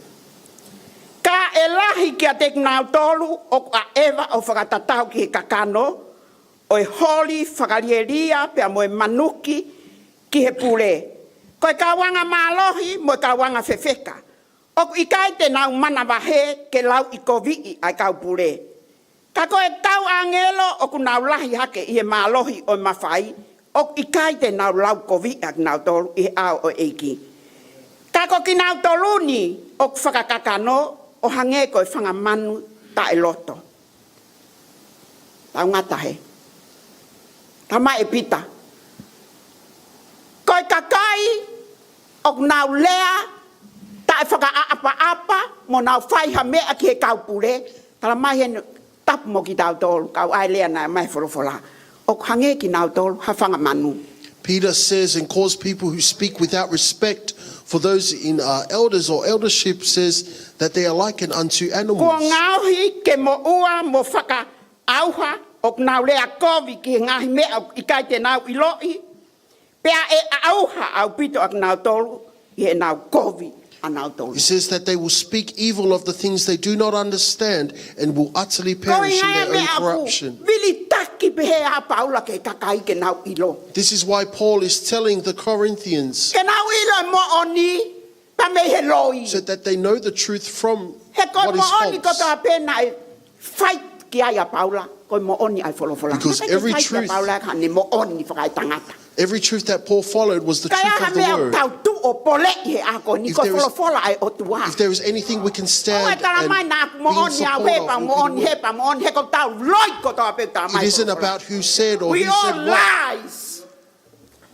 Ka e lahi kia te ngau tolu o a ewa o whakatatau ki he kakano, o e holi whakarieria pia mo e manuki ki he pule. Ko e kawanga malohi mo e kawanga whewheka. O i kai te nau mana wahe ke lau I kovii ai kau pule. Ka ko e tau angelo o ku nau lahi hake I he malohi o e mawhai, o I kai te nau lau kovii ak nau tolu I he ao o eiki. Ka ko ki nau toluni o whakakakano, o hange koe whangamanu ta e loto. Tau ngata he. Tama e pita. Koe kakai o nau lea ta e whakaapa mo nau whaiha mea ki he kaupure. Tala mai he tapu mo ki tau tolu. Kau ai lea na mai wholofola. O hange ki nau tolu ha whangamanu. Peter says, and calls people who speak without respect for those in elders or eldership, says that they are likened unto Kua animals. ngauhi ke mo ua mo whaka auha o nau lea kovi ki ngahi mea I kai te nau iloi. Pea e auha au pito ak nau tolu I he nau kovi a nau tolu. He says that they will speak evil of the things they do not understand and will utterly Koi perish in ngai their own mea aku corruption. vili taki pehe a paula ke kakai ke nau ilo. This is why Paul is telling the Corinthians Ke nau ilo mo oni pa me he loi. so that they know the truth from He koi what mo is oni ko false. ta pena e fight ki ai a paula. Koi mo oni ai wholofola. Because every Fight truth- a paula ka ni mo oni whakai tangata. Every truth that Paul followed was the Kaya truth ha of the mea word. tau tu o pole I he ako ni If ko there is- wholofola ai o tua. If there is anything we can O e stand tala mai and na be mo in oni a support wepa of, mo will oni be the hepa mo oni he ko tau loi ko tau pe tau word. mai. It isn't about who said or We who all said what. lies.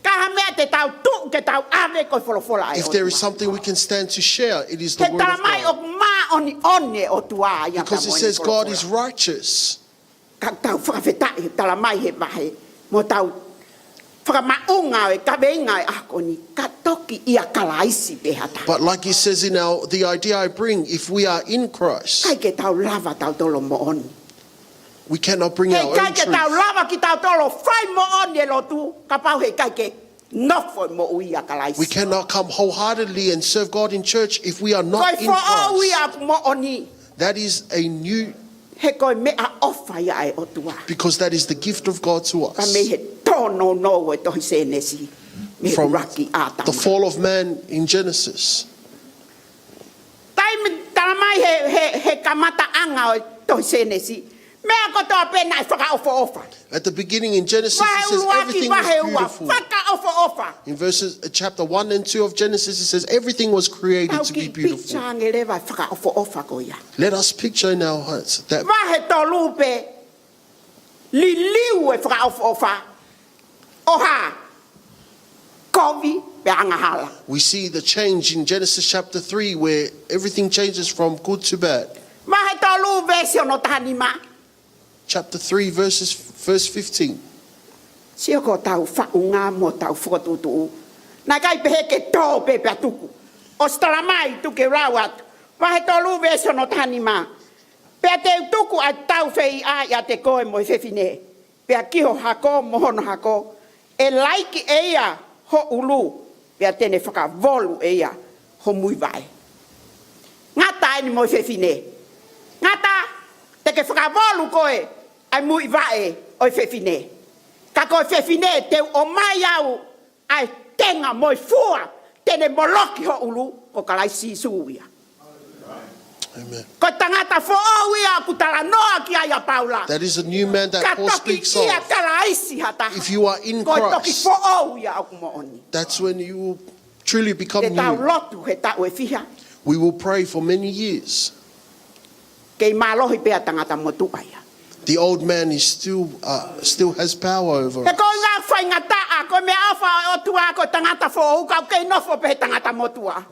Ka ha mea te tau tu ke tau ave ko wholofola ai If o there is tua. something we can stand to share, it is the He word tala of mai o God. ma oni one o tua. ia Because ka it mo ni says God wholofola. is righteous. Ka tau whakawhetai tala mai he vahe. Mo tau whakamaunga e ka veinga e ako ni ka toki ia kalaisi pehata. But like it says in the idea I bring, if we are in Christ, Kai ke tau lava tau tolo mo oni. we cannot bring Hei our kai own ke tau truth. lava ki tau tolo whai mo oni e lotu. Ka pau hei kai ke nofo mo uia kalaisi. We cannot come wholeheartedly and serve God in church if we are Koi not in fo o Christ. uia mo oni. That is a new, He koi mea ofa ia e otua. because that is the gift of God to Ka me us. he tono no e tohi senesi. Me From uraki the atama. fall of man in Genesis. Taimi talamai he kamata anga o tohi senesi. Mea ko toa pena e whaka ofa. At the beginning in Genesis, Wahe it says uruaki everything wahe was ua. beautiful. Whaka ofa. In verses chapter 1 and 2 of Genesis, it says everything was created Tau to be ki beautiful. picha nge lewa whaka ofa ko ia. Let us picture in our hearts that Wahe to lupe li liu e whaka ofa. Oha. Kovi pe angahala. we see the change in Genesis chapter 3 where everything changes from good to bad. Wahe to lupe si ono tanima. Chapter 3 verse 15. Sio ko tau whaunga mo tau whakatutu. Nā kai pehe ke tō pe pe atuku. O staramai tu ke rawat. Wahe to lupe si ono tanima. Pe te tuku a tau whei a ia te koe mo i whewhine. Pe a kiho hako mohono hako. E laiki eia ho ulu. Pe a tene whakavolu eia ho mui vai. Ngata ni mo fefine. Ngata te ke whakavolu koe ai mui vai o fefine. Ka koe fefine te o mai au ai tenga moi fua tene moloki ho ulu ko kalai si suia. Amen. Ko tangata fo ia ku tala noa ki ai Paula. That is a new man that Paul speaks of. If you are in Christ, that's when you will truly become new. We will pray for many years. The old man is still has power over us.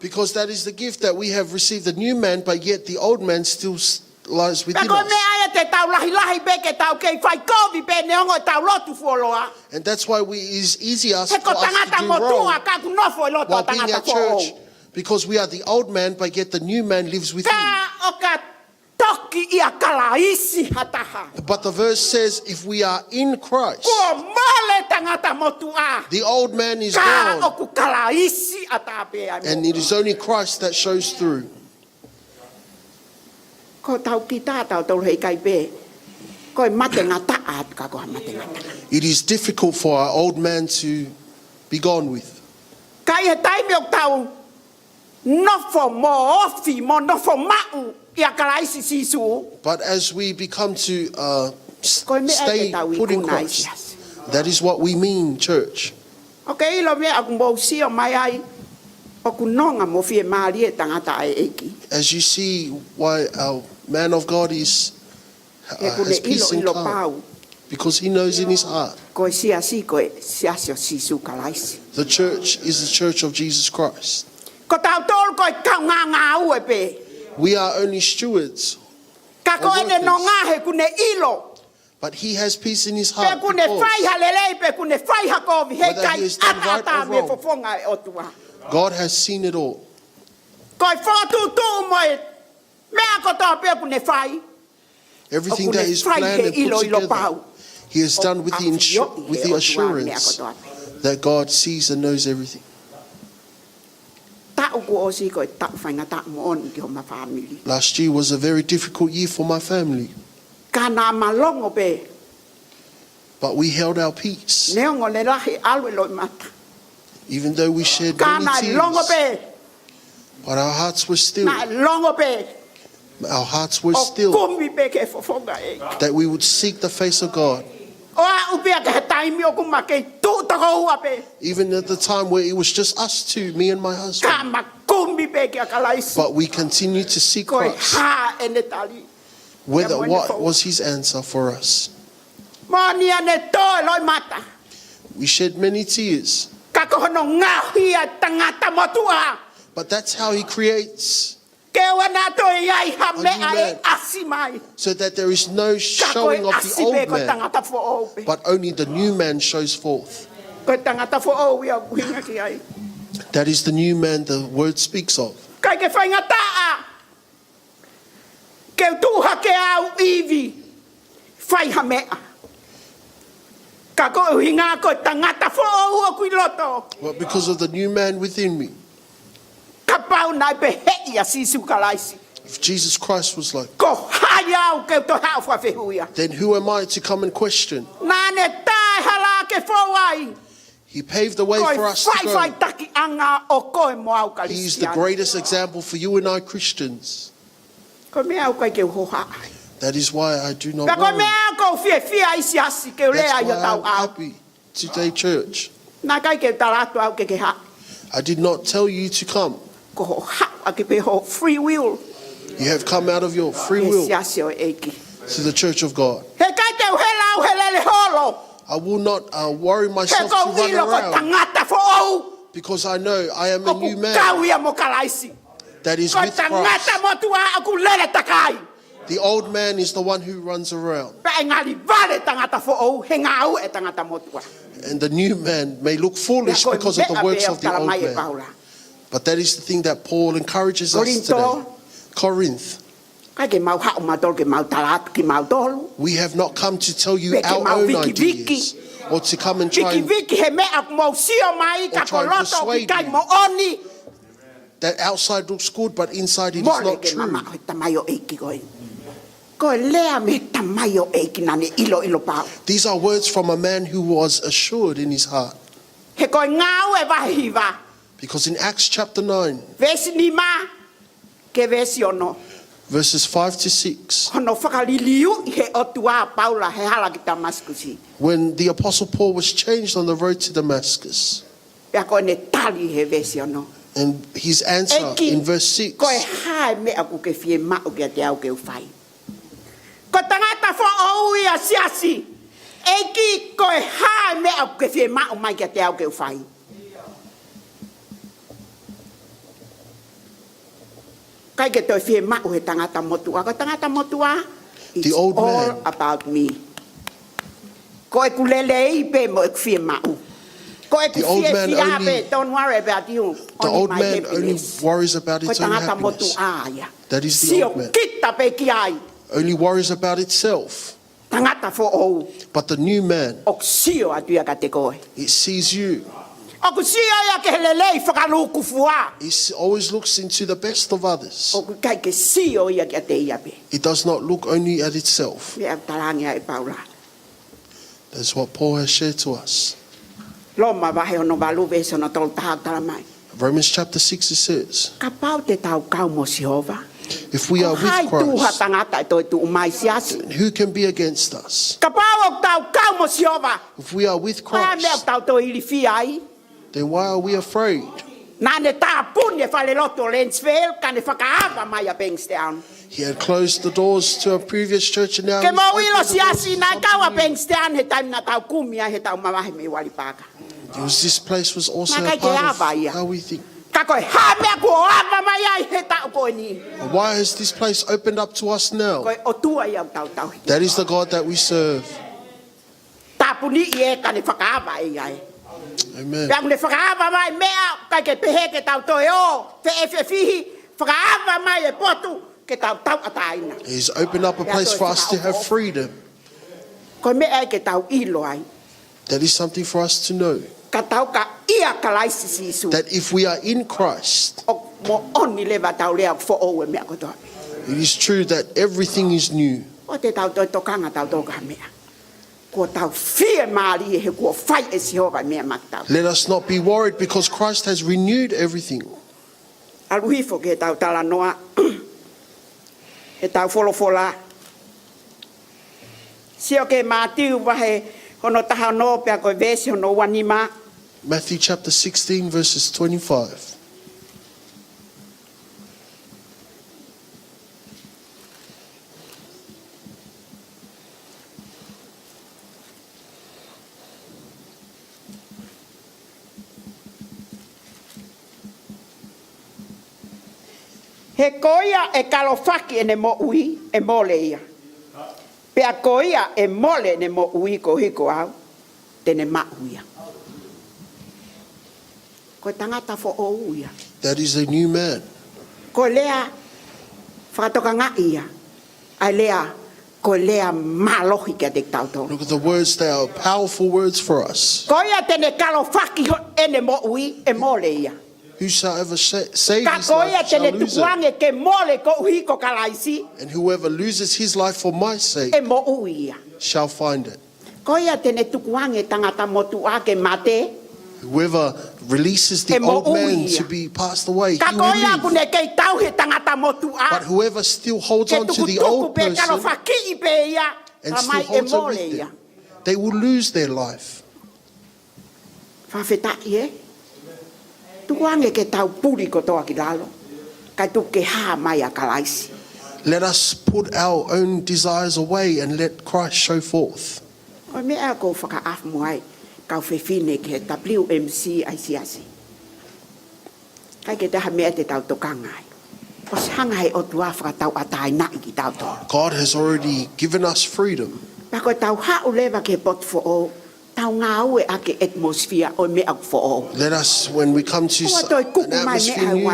Because that is the gift that we have received, the new man, but yet the old man still lies within us. And that's why it is easier for us to do wrong while being at church, because we are the old man, but yet the new man lives within. But the verse says, if we are in Christ, the old man is gone, and it is only Christ that shows through. It is difficult for our old man to be gone with. But as we become to stay put in Christ, that is what we mean, church. As you see why our man of God has peace and calm, because he knows in his heart the church is the church of Jesus Christ. We are only stewards, but he has peace in his heart because whether he has done right or wrong, God has seen it all. Everything that is planned and put together, he has done with the assurance that God sees and knows everything. Last year was a very difficult year for my family, but we held our peace. Even though we shed many tears, but our hearts were still. Our hearts were still that we would seek the face of God. Even at the time where it was just us two, me and my husband. But we continue to seek Christ. What was his answer for us? We shed many tears. But that's how he creates a new man, so that there is no showing of the old man, but only the new man shows forth. That is the new man the word speaks of. But because of the new man within me, if Jesus Christ was like, then who am I to come and question? He paved the way for us to go. He is the greatest example for you and I Christians. That is why I do not worry. That's why I'm happy today, church. I did not tell you to come. Free will. You have come out of your free will to the church of God. I will not worry myself to run around, because I know I am a new man that is with Christ. The old man is the one who runs around, and the new man may look foolish because of the works of the old man. But that is the thing that Paul encourages us today. Corinth. We have not come to tell you our own ideas, or to come and try and persuade you. That outside looks good, but inside it is not true. These are words from a man who was assured in his heart. Because in Acts chapter 9, verses 5 to 6, when the Apostle Paul was changed on the road to Damascus, and his answer in verse 6, it's all about me. The old man only worries about its own happiness. That is the old man. Only worries about itself. But the new man, it sees you. It always looks into the best of others. It does not look only at itself. That's what Paul has shared to us. Romans chapter 6 it says, if we are with Christ, who can be against us? If we are with Christ, then why are we afraid? He had closed the doors to a previous church and now this place was also a part of how we think. Why has this place opened up to us now? That is the God that we serve. Amen. He's opened up a place for us to have freedom. That is something for us to know. That if we are in Christ, it is true that everything is new. Let us not be worried because Christ has renewed everything. Matthew chapter 16 verses 25. He koia e kalofaki ene mo ui e mole ia. Pea koia e mole ne mo ui ko hiko au tene ma uia. Ko tangata fo o uia. That is a new man. Ko lea whakatoka ngā ia. Ai lea ko lea malohi kia te tauto. Look at the words, they are powerful words for us. Koia tene kalofaki ene mo ui e mole ia. Whosoever save his life shall lose it. And whoever loses his life for my sake shall find it. Whoever releases the old man to be passed away, he will live. But whoever still holds on to the old person and still holds on with them, they will lose their life. Let us put our own desires away and let Christ show forth. God has already given us freedom. Let us, when we come to an atmosphere new,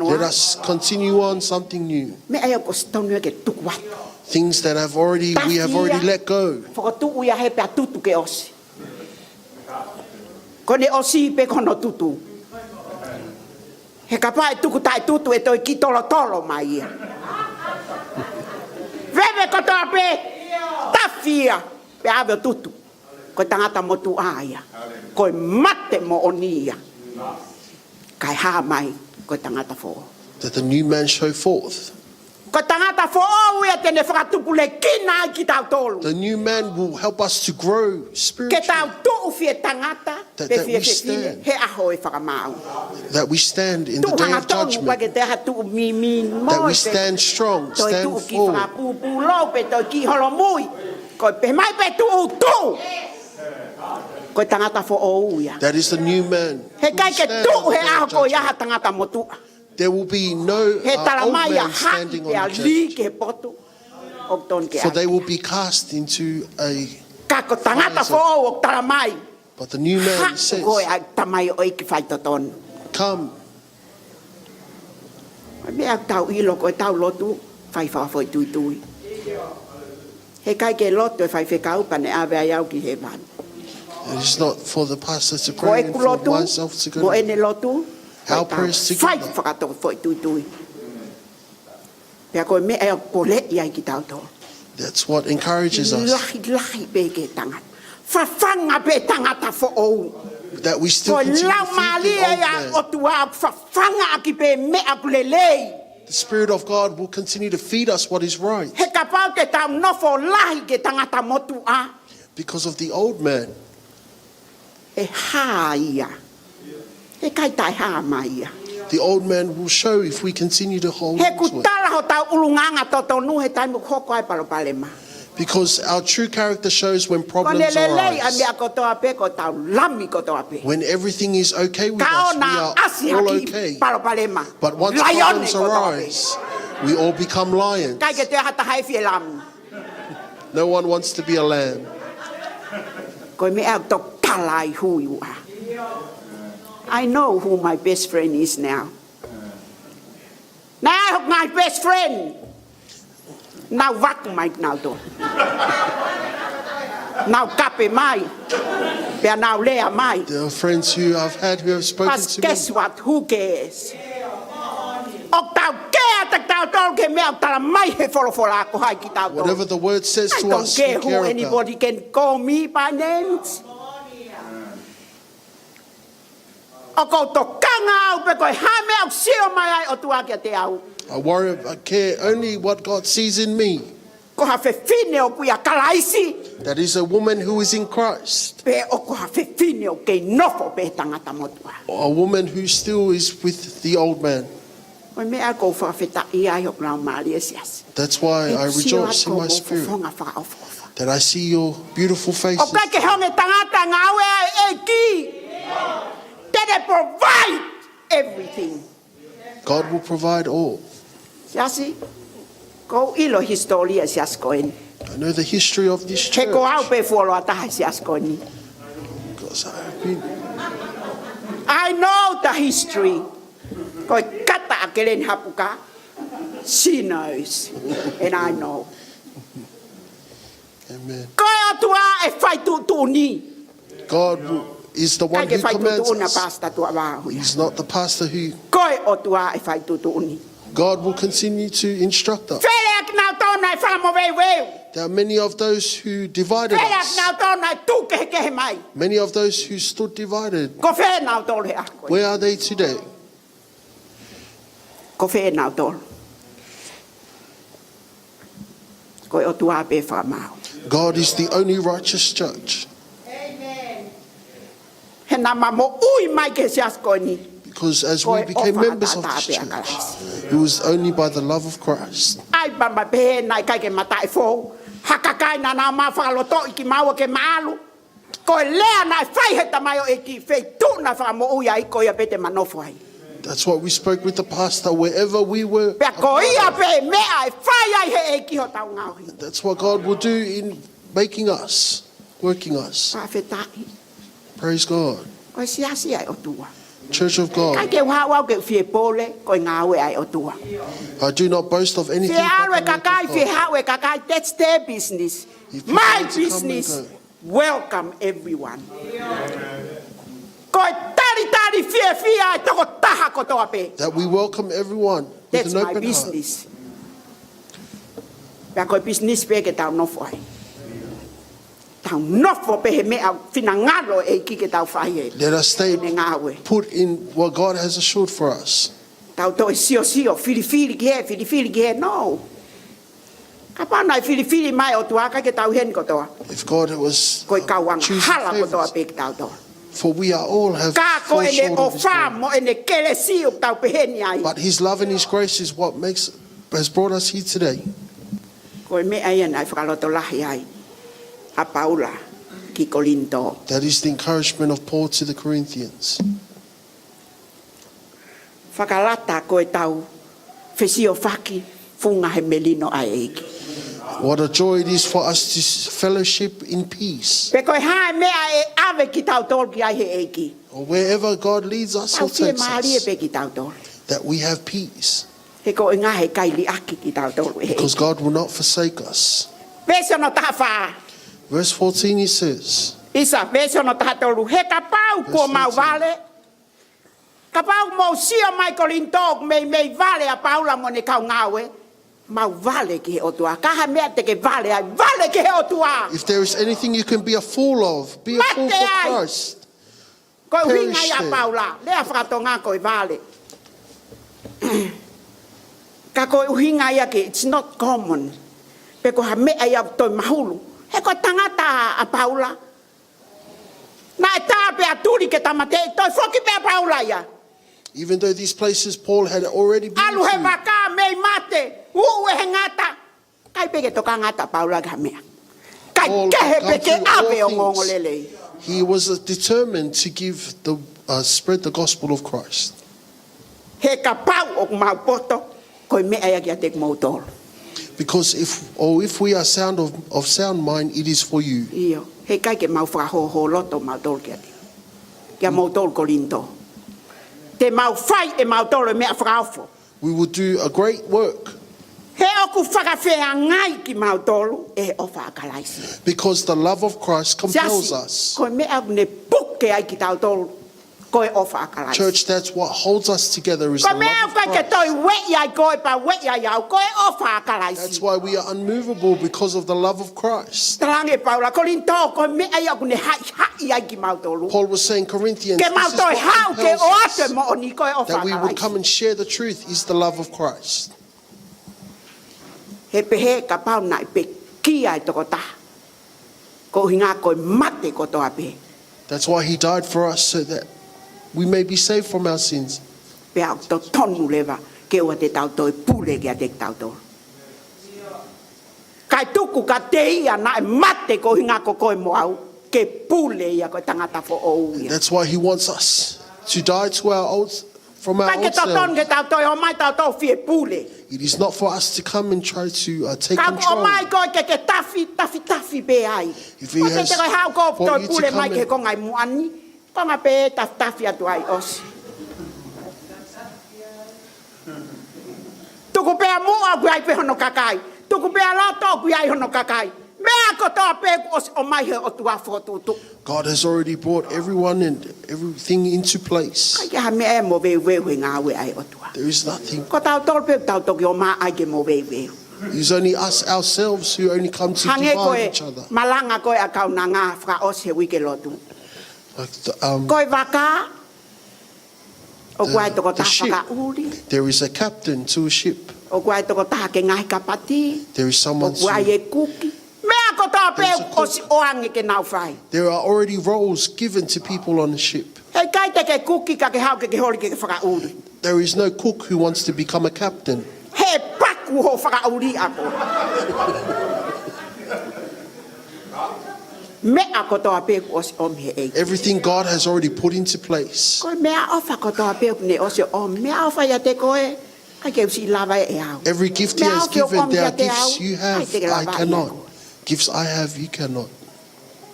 let us continue on something new. Things that we have already let go. He ka pai tuku tai tutu e toi ki tolo mai ia. Veve ko toa pe tafia pe ave tutu. Ko tangata motu aia. Ko mate mo onia. Kai ha mai ko tangata fo. That the new man show forth. Ko tangata fo o ia tene whakatupu le kina ki tau tolu. The new man will help us to grow spiritually. Ke tau tu fie tangata pe That fie we stand. he aho e whakamau. That we stand in the day of judgment. That we stand strong, stand forward. That is the new man. There will be no old man standing on the judge. For they will be cast into a fire. But the new man says, come. Mea tau ilo koe tau lotu fai whawhoi tui tui. He kai ke lotu e fai whekau pane awe ai au ki he man. It is not for the pastor to Ko pray e and ku for lotu, oneself to mo go. ene lotu. Our prayers Fai together. whakato foi tui tui. Pea koe mea e ko le iai ki tau tō. That's what encourages us. Lahi pe ke tangata. Whawhanga pe tangata fo ou. That we still Ko continue lau to mali feed the old e a man. o tua whawhanga aki pe mea kulelei. The Spirit of God will continue to feed us what is right. He ka pau te tau nofo lahi ke tangata motu a. Because of the old man. E haa ia. He kai tai haa mai ia. The old man will show if we continue to hold He on to it. kutala ho tau ulunganga toto nu he taimu hoko ai palo palema. Because our true character shows when Ko problems lelelei a arise. mea kotoa pe ko tau lami kotoa pe. When everything is okay with us, Kao we na are asi all haki okay. palo palema. But once Lione problems kotoa pe. arise, we all become lions. Kai ke te hata hai fie lam. No one wants to be a lamb. Ko mea to kalai hui ua. I know who my best friend is now. Now I have my best friend. Now vaku mai now do. Now kape mai. Pea now lea mai. There are friends who I've had who have spoken But to guess me. what? Who cares? O tau kea te tau tau ke mea tala mai he wholofola ako hai ki tau tau. Whatever the word says I to don't us, we care who care about. anybody can call me by names. O kou to kanga au pe koe hame au sio mai ai o tua kia te au. I care only what God sees in me. Ko ha fefine o pui a kalaisi. That is a woman who is in Christ. Pe o ko ha fefine o kei nofo pe tangata motua. A woman who still is with the old man. Koe mea kou whawheta i ai o grau maali e siasi. That's why I rejoice in my spirit. That I see your beautiful O faces. kai ke honge tangata ngā wea e ki. That they provide everything. God will provide all. Siasi, ko ilo historia sias koen. I know the history of this He church. ko au pe fuolo ataha sias koeni. Because I've been, I know the history. Ko kata akelen hapuka. She knows. And I know. amen. Ko atua e fai tu ni. God is the one Kai who ke fai commands tu na us. pasta tua wahu. He's not the pastor who. Ko o tua e fai tu ni. God will continue to instruct us. Fele ak na tona e famo veu. There are many of those who divided Fele ak us. na tona e tu ke mai. Many of those who stood divided. Ko fe na tol he ako. Where are they today? Ko fe na tol. Ko o tua pe famao. God is the only righteous judge. He na mamo ui mai ke sias koeni. Because as we became members of this church, it was only by the love of Christ. Ai bamba pe na kai ke mata e fo. Hakakai na na ma fa lo to iki mau ke malu. Ko lea na fai he tamai o iki fe tu na fa mo ui ai ko ia pete manofo ai. That's what we spoke with the pastor wherever we were. Pe ko ia pe me ai fai ai he iki ho tau ngau. That's what God will do in making us, working us. Pa fe tai. Praise God. Ko siasi ai o tua. Church of Kai God, ke wa ke fie pole ko ngau ai o tua. I do not boast of anything Fie but alwe the word kakai of fie God. hawe kakai that's their business. If people My want to come and business. go. Welcome everyone. Ko tari That we welcome everyone with That's an my open business. Because business pe ke tau no foi. Tau no fo pe he me au fina ngalo e ki ke tau fai e. heart. Let us stay Ne ngawe. put in what God has assured for us. Tau to sio fili ke no. Kapana fili mai o tua ka ke tau hen ko toa. If God was Ko kawang choosing hala ko toa favors, pe ke tau toa. for we are all have Ka ko fall ene short o of His fa glory. mo ene kele si o tau pe hen ai. But His love and His grace is what has brought us here today. Ko me ai ana whakaloto lahi ai. A Paula ki Korinto. That is the encouragement of Paul to the Corinthians. Whakalata ko e tau whesio whaki funga he melino ai eiki. What a joy it is for us to fellowship in peace. Pe koe hae mea e ave ki tau tol ki ai he eiki. Or wherever God leads us Tau or fie takes maari e us, pe ki tau tol. that we have peace. He ko e ngā he kaili aki ki tau tol e Because eiki. God will not forsake us. Vesio no taha wha. Verse 14 he says, Isa, vesio no taha tolu. He ka pau ko mau vale. Ka pau mo sio mai Korinto mei vale a Paula mo ne kau ngawe. Mau vale ki he otua. Kaha mea te ke vale ai. Vale ki he otua. if there is anything you can be a fool of, be a fool Mate for ai. Christ. Ko Perish winga ia there. Paula, lea whakatonga ko vale. Ka ko uhinga ia ke, it's not common. Pe ko ha mea ia toi mahulu. He ko tangata a Paula. Na e tā pe aturi ke tamate, toi whoki pe a Paula ia. Even though these places Paul had already been Alu he to, waka mei mate, uu e he ngata. Kai pe ke toka ngata Paula ka mea. Kai Paul kehe pe ke come through ave o all ngongo things. lelei. he was determined to give the spread the gospel of Christ. He ka pau o mau poto, koi mea ia ki a te mautoro. Because if we are sound of sound mind, it is for you. Io, he kai ke mau whakahoho loto mau tol kia te. Kia mau tol Korinto. Te mau whai e mau tol e mea whakaofo. We will do a great work He oku whakawhea ngai ki mau tolu e o whakalaisi. because the love of Christ compels us. Koe mea ne puke ai ki tau tolu, koe o whakalaisi. Church, that's what holds us together is the Koe mea love of koe ke Christ. toi wei ai koe pa wei ai au, koe o That's whakalaisi. why we are unmovable because of the love of Christ. Tarange Paula, Korinto, koe mea ai aku ne hai ai ki mau tolu. Paul was saying, Corinthians, Ke mau this is toi what hau ke compels o us, ate mo o ni koe o that we would come whakalaisi. and share the truth is the love of Christ. He pehe ka pau nai pe kia e toko taha. Ko hinga koe mate ko toa pe. That's why he died for us so that we may be saved from our sins. Pe au to tonu lewa ke ua te tau toi pule kia te tau toi. Kai tuku ka te ia na e mate ko hinga ko koe mo au. Ke pule ia koe tangata fo o ia. That's why he wants us to die to our from our Kai ke old to ton self. ke tau toi o mai tau toi fie pule. It is not for us to come and try to take Kau o control. mai koe ke tafi pe ai. If he Ko te has te koe hau ko for toi you to pule come mai ke and- ko ngai muani. Ko ngā pe tafi atu ai osi. Tuku pea mua kui ai pe hono kakai. Tuku pea loto kui ai hono kakai. Mea ko toa pe o mai he o tua fotutu. God has already brought everyone and everything into place. Kai ha mea mo ve ngā we ai o tua. There is nothing. Ko tau tol pe tau toki o mā ai ke mo ve. It's only us ourselves who only come to Hange koe, divide each other. malanga koe a kau na ngā whaka ose wike lotu. Like Koe waka, o koe toko the taha ship. whaka uri, There is a captain to a ship. o koe toko taha ke ngahi ka pati, There is o someone koe to... e kuki. Mea ko tā There's a pēu cook. o si oange ke nau whai. There are already roles given to people on the ship. Hei kai te ke kuki ka ke hau ke hori ke whaka uri. There is no cook who wants to become a captain. He paku ho whaka uri ako. Mea ko tā pēu o si om he eiki. Everything God has already put into place. Koe mea ofa ko tā pēu ne o si om. Mea ofa ia te koe, ai ke usi lava e au. Every gift He Mea has ofi o given, om there ia are te au, gifts you ai have, te ke I lava ia cannot. koe. Gifts I have, you cannot.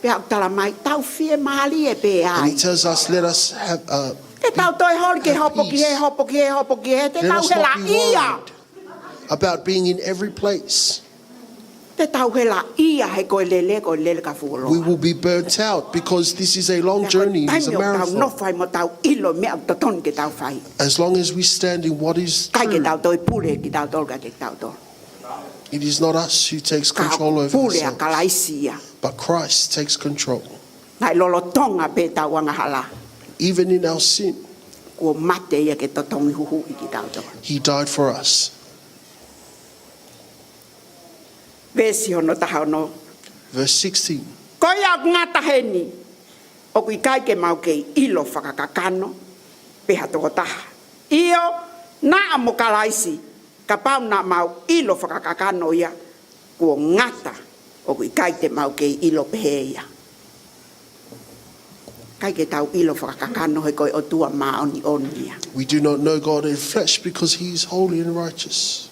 Pea tala mai, tau fie mahali e pē And ai. He tells us, let us have... Te tau toi hori ke have hopo ki he, peace. hopo ki he, hopo ki he, te Let tau us he la not be ia. worried about being in every place. We will be burnt out because this is a long journey, it is a marathon. As long as we stand in what is true, it is not us who takes control over ourselves, but Christ takes control. Even in our sin, He died for us. Verse 16. Kapau na mau ilo whakakakano ia kua ngata o kui kai te mau kei ilo peheia. Kai ke tau ilo whakakakano he koi o tua maoni onia. We do not know God in flesh because He is holy and righteous.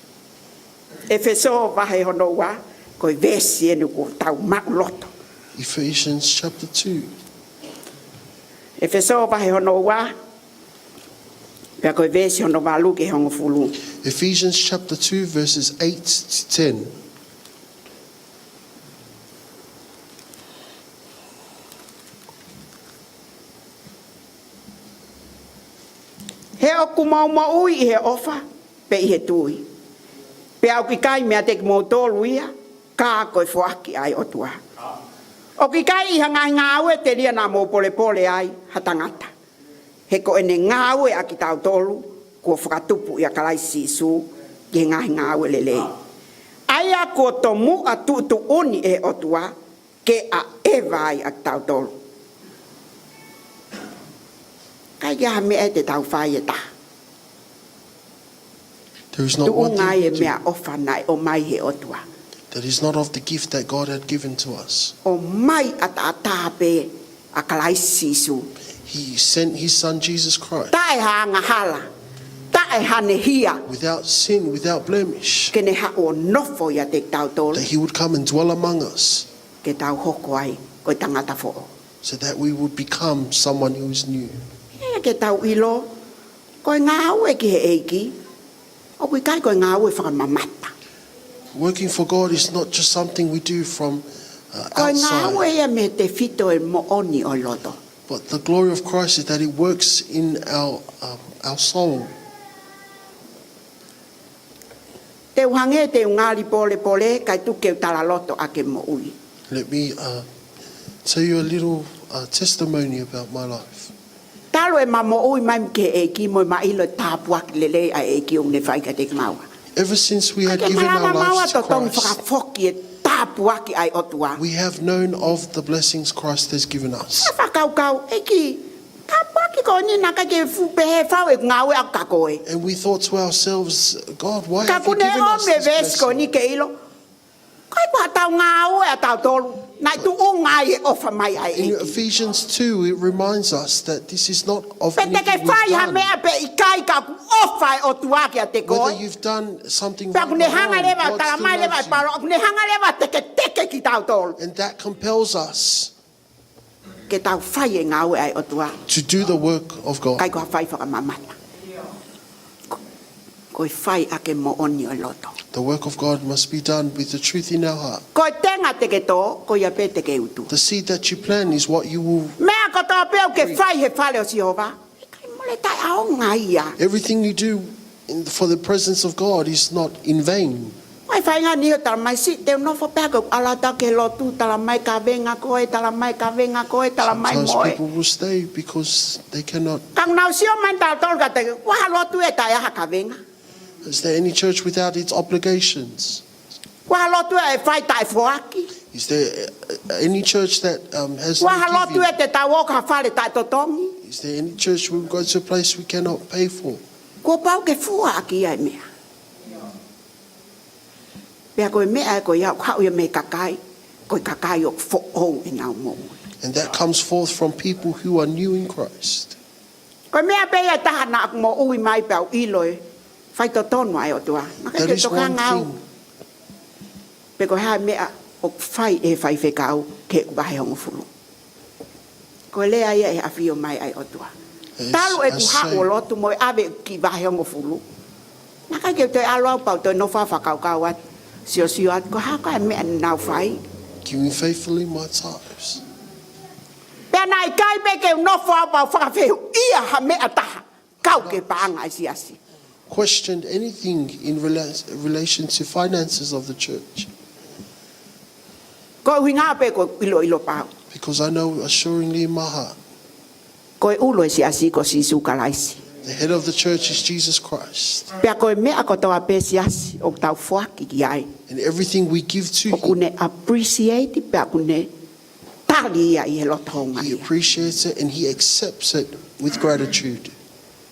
Efeso vahe hono wa koi vesi enu kua tau makuloto. Ephesians chapter 2. Efeso vahe hono wa Ephesians chapter 2 verses 8 to 10. He oku mau ui he ofa pe he tui. Pe au ki kai mea te mo tolu ia ka koe fuaki ai otua. O ki kai iha ngai ngāwe te ria nā mō pole ai hatangata. He ko ene ngāwe a ki tau tolu, kua whakatupu ia kalai sisu, ki he ngahi ngāwe lelei. Aia ko tomu a tutu uni e otua, ke a ewai a ki tau tolu. Kai ia mea e te tau whai e ta. There is not one thing to mea ofa nai o mai he otua. That is not of the gift that God had given to us. O mai ata atape a kalai sisu. He sent His Son Jesus Christ without sin, without blemish, that He would come and dwell among us, so that we would become someone who is new. Working for God is not just something we do from outside. But the glory of Christ is that it works in our soul. Let me tell you a little testimony about my life. Ever since we had given our lives to Christ, we have known of the blessings Christ has given us. And we thought to ourselves, God, why have you given us this blessing? In Ephesians 2, it reminds us that this is not of anything we've done. Whether you've done something right or wrong, and that compels us to do the work of God. The work of God must be done with the truth in our heart. The seed that you plant is what you will reap. Everything you do for the presence of God is not in vain. Sometimes people will stay because they cannot. Is there any church without its obligations? Is there any church that has no giving? Is there any church we go to a place we cannot pay for? And that comes forth from people who are new in Christ. That is one thing. Sio at ko ha ka me now fai. Giving faithfully my tithes. Pe nai kai be ke no fa ba fa fe ia ha me ata. Kau ke paanga si. Questioned anything in relation to finances of the church. Ko hinga pe ko ilo pa. Because I know assuringly in my heart. Ko ulo si ko si su kalaisi. The head of the church is Jesus Christ. Pe ko me akotawa pe si o tau fwa ki ai. And everything we give to him, Kune appreciate pe kune tali ai lo tonga. he appreciates it and he accepts it with gratitude.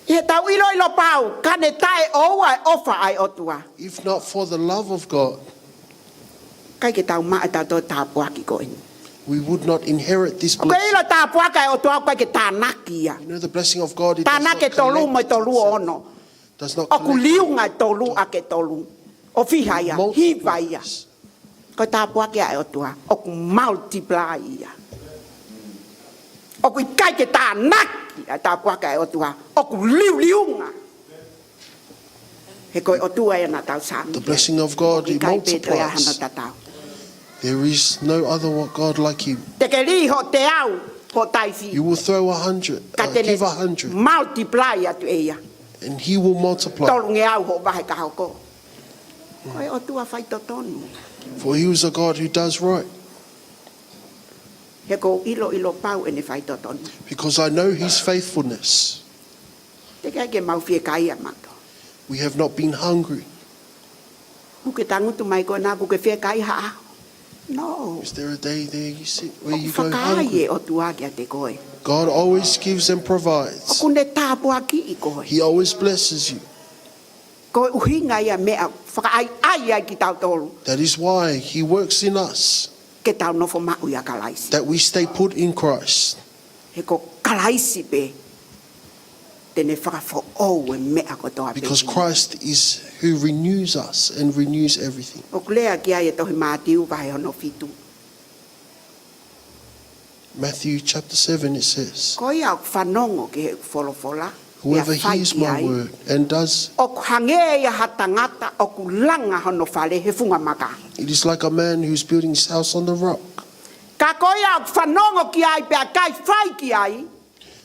He tau ilo pau kane tai o ai ofa ai otua. If not for the love of God, Kai ke tau ma ta to ta pua ki ko in. we would not inherit this Ko blessing. ilo ta pua kai otua ko ke ta nakia. You know the blessing of God, it does Ta not nake tolu mo collect tolu itself. ono. Does not O ku collect liu nga tolu a ke tolu. O fiha ia, hi vai ia. multiplies. Ko ta pua ke ai otua. O ku multiply ia. O ku kai ke ta naki a ta pua kai otua. O ku liu nga. He ko otua ia na tau sami. The blessing of God, it Kai pe to ia hana multiplies. tatau. There is no other God like him. Te ke li ho te au ho tai fi. You will throw 100, give 100, multiply atu eia. and he will multiply. Tolu nge au ho vahe ka hoko. Koe otua whai totonu. For he is a God who does right. He ko ilo pau ene whai totonu. Because I know his faithfulness. Te kai ke mau fie kai a mato. We have not been hungry. Kuke tangutu mai ko na kuke fie kai ha. No. Is there a day there you sit where you go Whakai hungry? e otua kia te koe. God always gives and O provides. kune tāpua ki i koe. He always blesses you. Koe uhinga ia mea whakai ai ki tau tolu. That is why he works in us, Ke tau nofo mau ia kalaisi. that we stay put in Christ. He ko kalaisi pe. Tene whakafo o e mea ko toa pe. Because Christ is who renews us and renews everything. O kulea kia e tohi mātiu vahe hono fitu. Matthew chapter 7 it says, Ko ia whanongo ki he wholofola. whoever hears my word and does, O hange ia hatangata o kulanga hono whale he funga maka. it is like a man who's building his house on the rock. Ka ko ia whanongo ki ai pe a kai whai ki ai.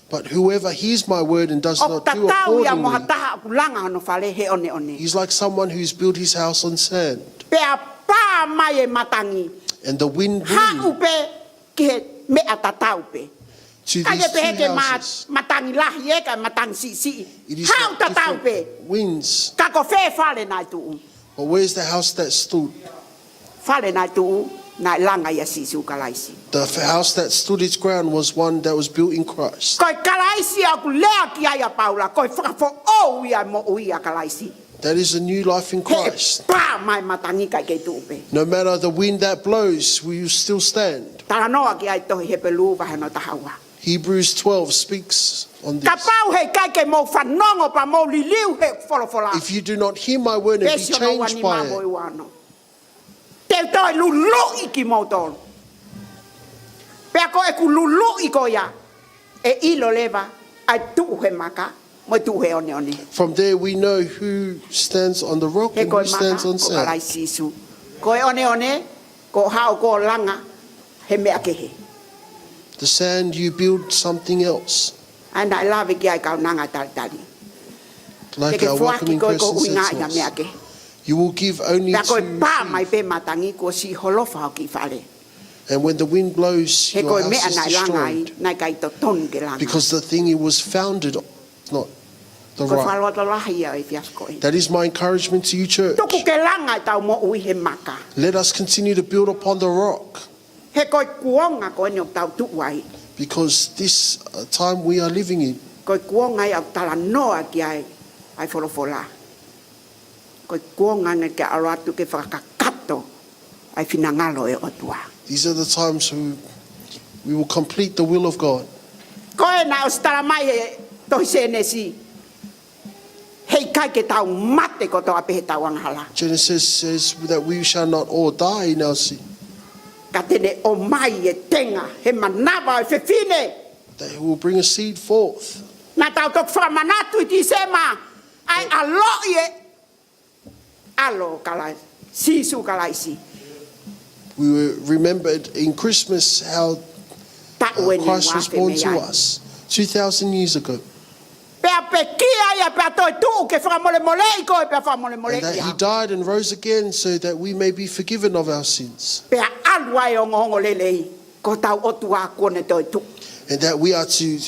But whoever hears my word and does O not do tatau ia mo accordingly, hataha o kulanga hono whale he one one. he's like someone who's built his house on sand. Pe a pā mai e matangi. And the wind blew Hau pe ki he mea tatau pe. to Kage these pe he two ke houses. matangi lahi e ka matangi si. It is Hau like tatau pe. different winds. Ka ko whē whale nai tuu. But where's the house that stood? Whale nai tuu. Nai langa ia sisu kalaisi. The house that stood its ground was one that was built in Christ. Koe kalaisi au lea ki ai a Paula. Koe whakafo o ia mo ui a kalaisi. That is a new life in He Christ. pā mai matangi kai kei tuupe. No matter the wind that blows, we will still stand. Tara noa ki ai tohi he pelu vahe no tahaua. Hebrews 12 speaks on Ka this. pau hei kai ke mo whanongo pa mo liliu he wholofola. If you do not hear my word and be Pesi ono changed wani by mamo it, i wano. Te toi lulu i ki mo tolu. Pea ko e ku lulu i ko ia. E ilo leva ai tuu he maka. Mo tuu he one one. from there we know who stands on the rock He and koe who stands maka on ko kalai sand. sisu. Ko e one ko hao ko langa he mea kehe. The sand, you build something else. Ai nai lawe ki ai kau nanga talitali. Like Te ke our welcoming fuaki ko person uinga said ia to mea us. kehe. You will give only Pea to koe pā mai receive. pe matangi ko si holofa o ki whale. And when the wind blows, He your koe mea house is nai langa ai destroyed. nai kai to tonu ke langa. Because the thing it was founded on, not the Ko rock. whaloa to lahi ia e fiasko e. That is my encouragement to you, church. Tuku ke langa e tau mo ui he maka. Let us continue to build upon the rock. He koe kuonga ko ene o tau tuwai. Because this time we are living in, Koe kuonga e au tala noa ki ai wholofola. Koe kuonga ne ke aratu ke whakakato ai finangalo e otua. these are the times we will complete the will of God. Koe na o stara mai e tohi senesi. Hei kai ke tau mate ko toa pehe tau anghala. Genesis says that we shall not all die in our sin. Ka tene o mai e tenga he manawa e whewhine. That he will bring a seed forth. Na tau tok whamanatu i ti sema ai alo i e alo kalai Si su kalaisi. We were remembered in Christmas how Christ was born to us 2,000 years ago. And that he died and rose again so that we may be forgiven of our sins. And that we are to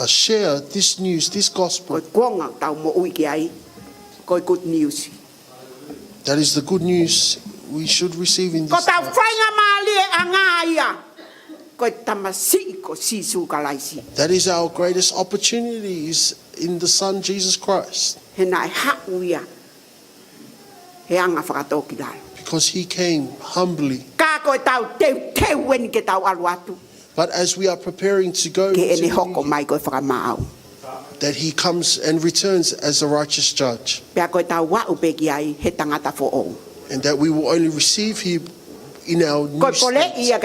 share this news, this gospel. Good news. That is the good news we should receive in this life. That is our greatest opportunity, is in the Son Jesus Christ. Because he came humbly. But as we are preparing to go to the new year, that he comes and returns as a righteous judge. And that we will only receive him in our new state.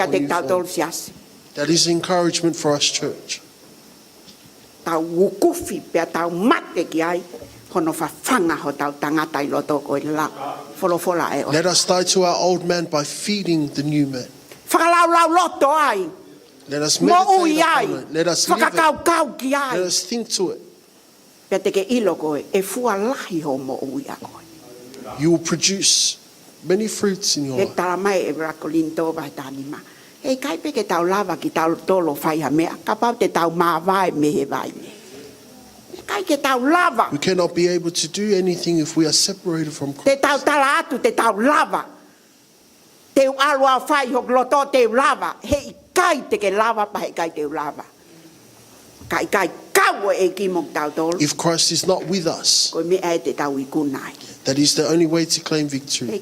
That is encouragement for us, church. Let us die to our old man by feeding the new man. Let us meditate upon it. Let us live it. Let us think to it. You will produce many fruits in your life. We cannot be able to do anything if we are separated from Christ. If Christ is not with us, that is the only way to claim victory.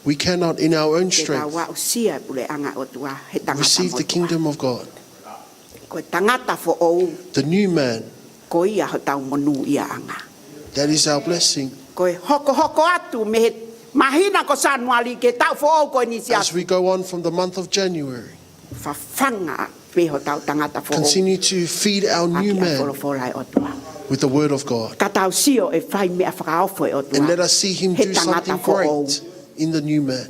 We cannot in our own strength receive the kingdom of God. The new man, that is our blessing. As we go on from the month of January, continue to feed our new man with the word of God. And let us see him do something great in the new man.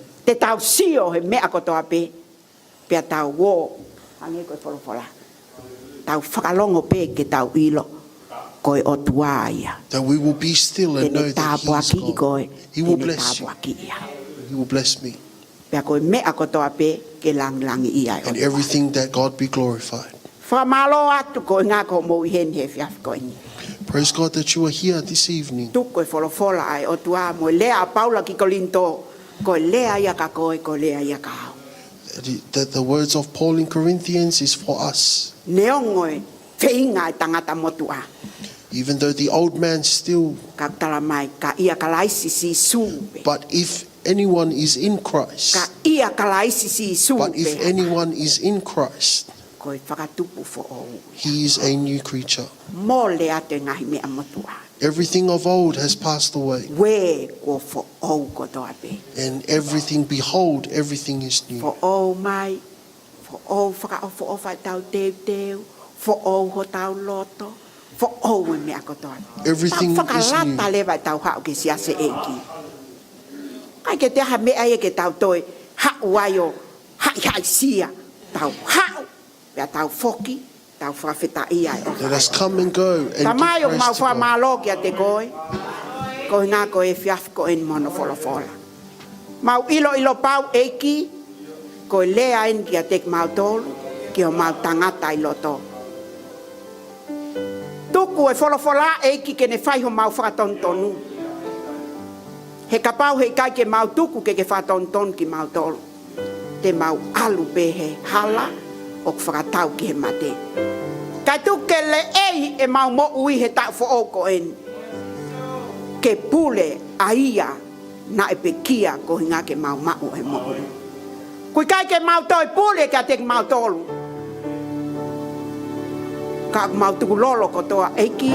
That we will be still and know that he is God. He will bless you. He will bless me. And everything that God be glorified. Praise God that you are here this evening. That the words of Paul in Corinthians is for us. Even though the old man still, but if anyone is in Christ, he is a new creature. Everything of old has passed away. And everything, behold, everything is new. Everything is new. Let us come and go and give praise to God. Tuku e folofola e ki ke ne fai ho mau whakatontonu. He kapau he kai ke mau tuku ke whakatonton ki mau tolu. Te mau alu pe he hala o whakatau ki he mate. Kai tuke le ei e mau mo ui he tau fo oko en. Ke pule aia na e pekia ko hinga ke mau mau he mo ui. Kui kai ke mau toi pule ka te mau tolu. Ka mau tuku lolo ko toa eki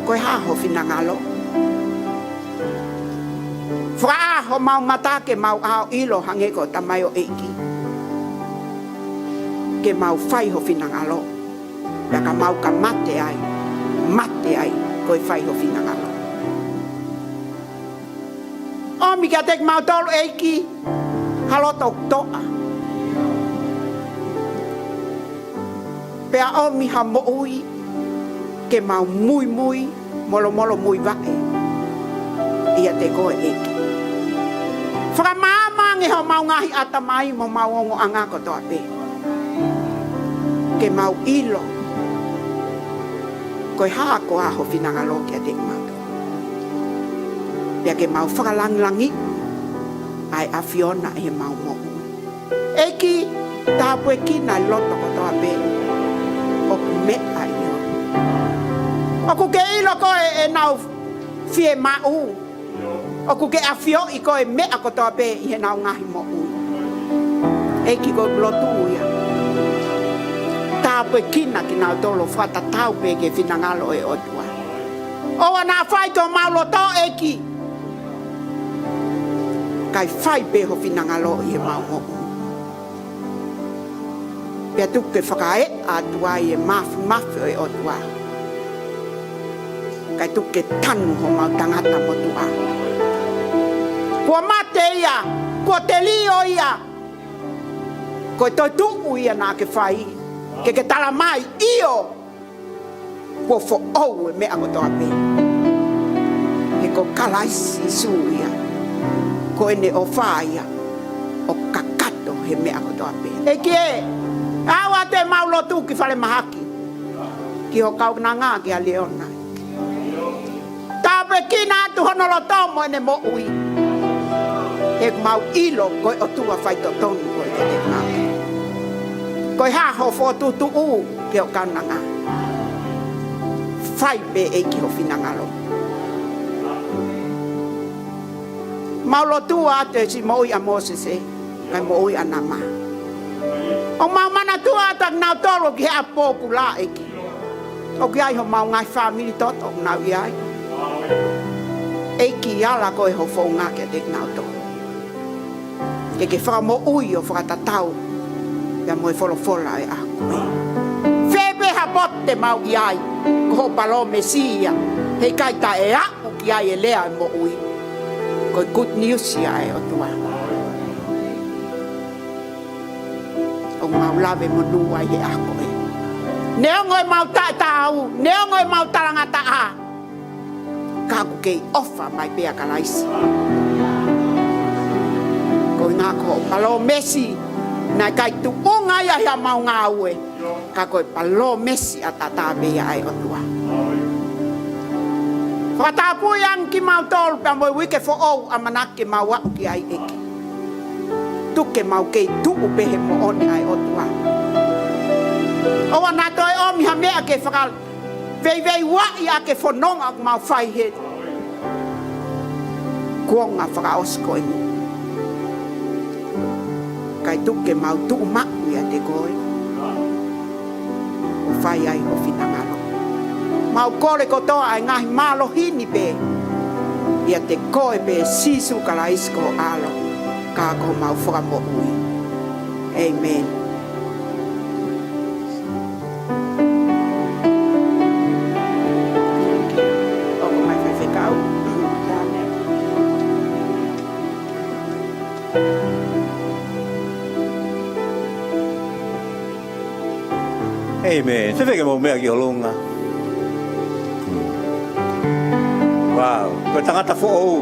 koe ha ho finangalo fra ho mau mata ke mau ao ilo hange ko tamai o eki ke mau fai ho finangalo ya ka mau ka mate ai koe fai ho finangalo O mi ka tek mau tolu eiki. Halo tok toa. Pea o mi ha mo ui. Ke mau mui. Molo mui vae. Ia te koe eki. Whakamama nge ho mau ngahi atamai mo mau ongo anga ko toa pe. Ke mau ilo. Koe haa ko aho finanga lo kia te mato. Pea ke mau whakalangi ai a Fiona e mau mo. Eki tapu e kina loto ko toa pe. O me ai yo. O ku ke ilo koe e nau fie mau. O ku ke afio i koe me a ko toa pe i he nau ngahi mo u. Eki koe blotu ia. Tapu e kina ki nau tolo whata tau pe ke finangalo e otua. O wana whai to mau loto eki. Kai whai pe ho finangalo i he mau mo u. Pea tuke whakae atua i e mafu e otua. Kai tuke tanu ho mau tangata mo tua. Kua mate ia, kua te lio ia. Kua toi tuku ia nā ke whai. Ke tala mai io. Kua fo au e mea ko toa pe. He ko kalaisi su ia. Ko ene o whaia. O kakato he mea ko toa pe. E kie, awa te maulo tu ki whale mahaki. Ki ho kau na ngā ki a leona. Tāpe ki nā tu honolo tomo ene mo ui. E mau ilo koe o tua whai to tonu koe ke te ngā. Koe ha ho fo tu u ki o kau na ngā. Whai pe e ki ho finangalo. Maulo tua ate si mo ui a Moses e. Kai mo ui a nama. O mau mana tua atak nau toro ki he a popula e ki. O ki ai ho mau ngai family toto nau i ai. E ki ala koe ho fo ngā ke te nau toro. Ke whaka mo ui o whakatatau. Pea mo e wholofola e a koe. Whebe ha bote mau i ai. Ko ho palo mesia. Hei kai ta e aku ki ai e lea e mo ui. Koe good news i ai o tua. O mau lawe mo nua i e a koe. Neo ngoi mau tae tau. Neo ngoi mau tarangata a. Kaku kei ofa mai pea kalaisi. Ko ngā ko palo mesi na kai tu unga ia hia mau ngā ue. Ka koe palo mesi a tata mea ai o tua. Whatapu yang ki mau tolu pia moi wike fo ou a manake mau au ki ai eki. Tuke mau kei tuu pehe mo one ai o tua. O wana toi omi ha mea ke whakal. Vei wai a ke whanonga mau whai he. Kuonga whakaosko e mu. Kai tuke mau tuu maku ia te koe. O whai ai o finangalo. Mau kore kotoa ai ngahi malo hini pe. Ia te koe pe sisu kalaisko alo. Ka ko mau whakamo ui. Amen. Oko mai whewhekau. Amen. Whewheke mo mea ki holunga. Wow. Koe tangata fo ou.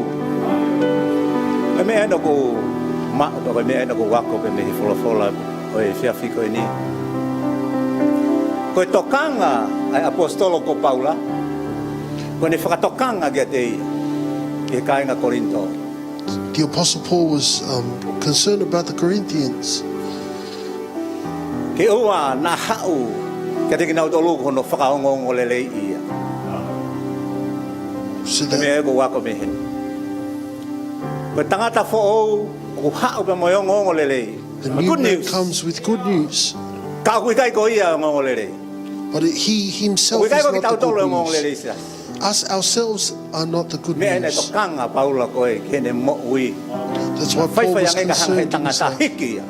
E mea ena ko mao to mea ena ko wako pe mehi fola o e whiawhi koe ni. Koe tokanga ai apostolo ko Paula. Koe ne whakatokanga kia te ia. Ke kāinga Korinto. The Apostle Paul was concerned about the Corinthians. Ke ua na hau. Kia te kinau tolu kono whakaongongo lelei ia. So Te mea ko wako mehe. Koe tangata fo ou. Ko hau pa mo ngongo lelei. the new man comes with good news. Ka kui kai ko ia ngongo lelei. But he himself Kui is kai ko not ki tau the tolu good ngongo news. lelei sia. Us ourselves are not the good Mea ene news. tokanga Paula koe kene mo ui. That's why Paul was concerned tangata himself. hiki ia.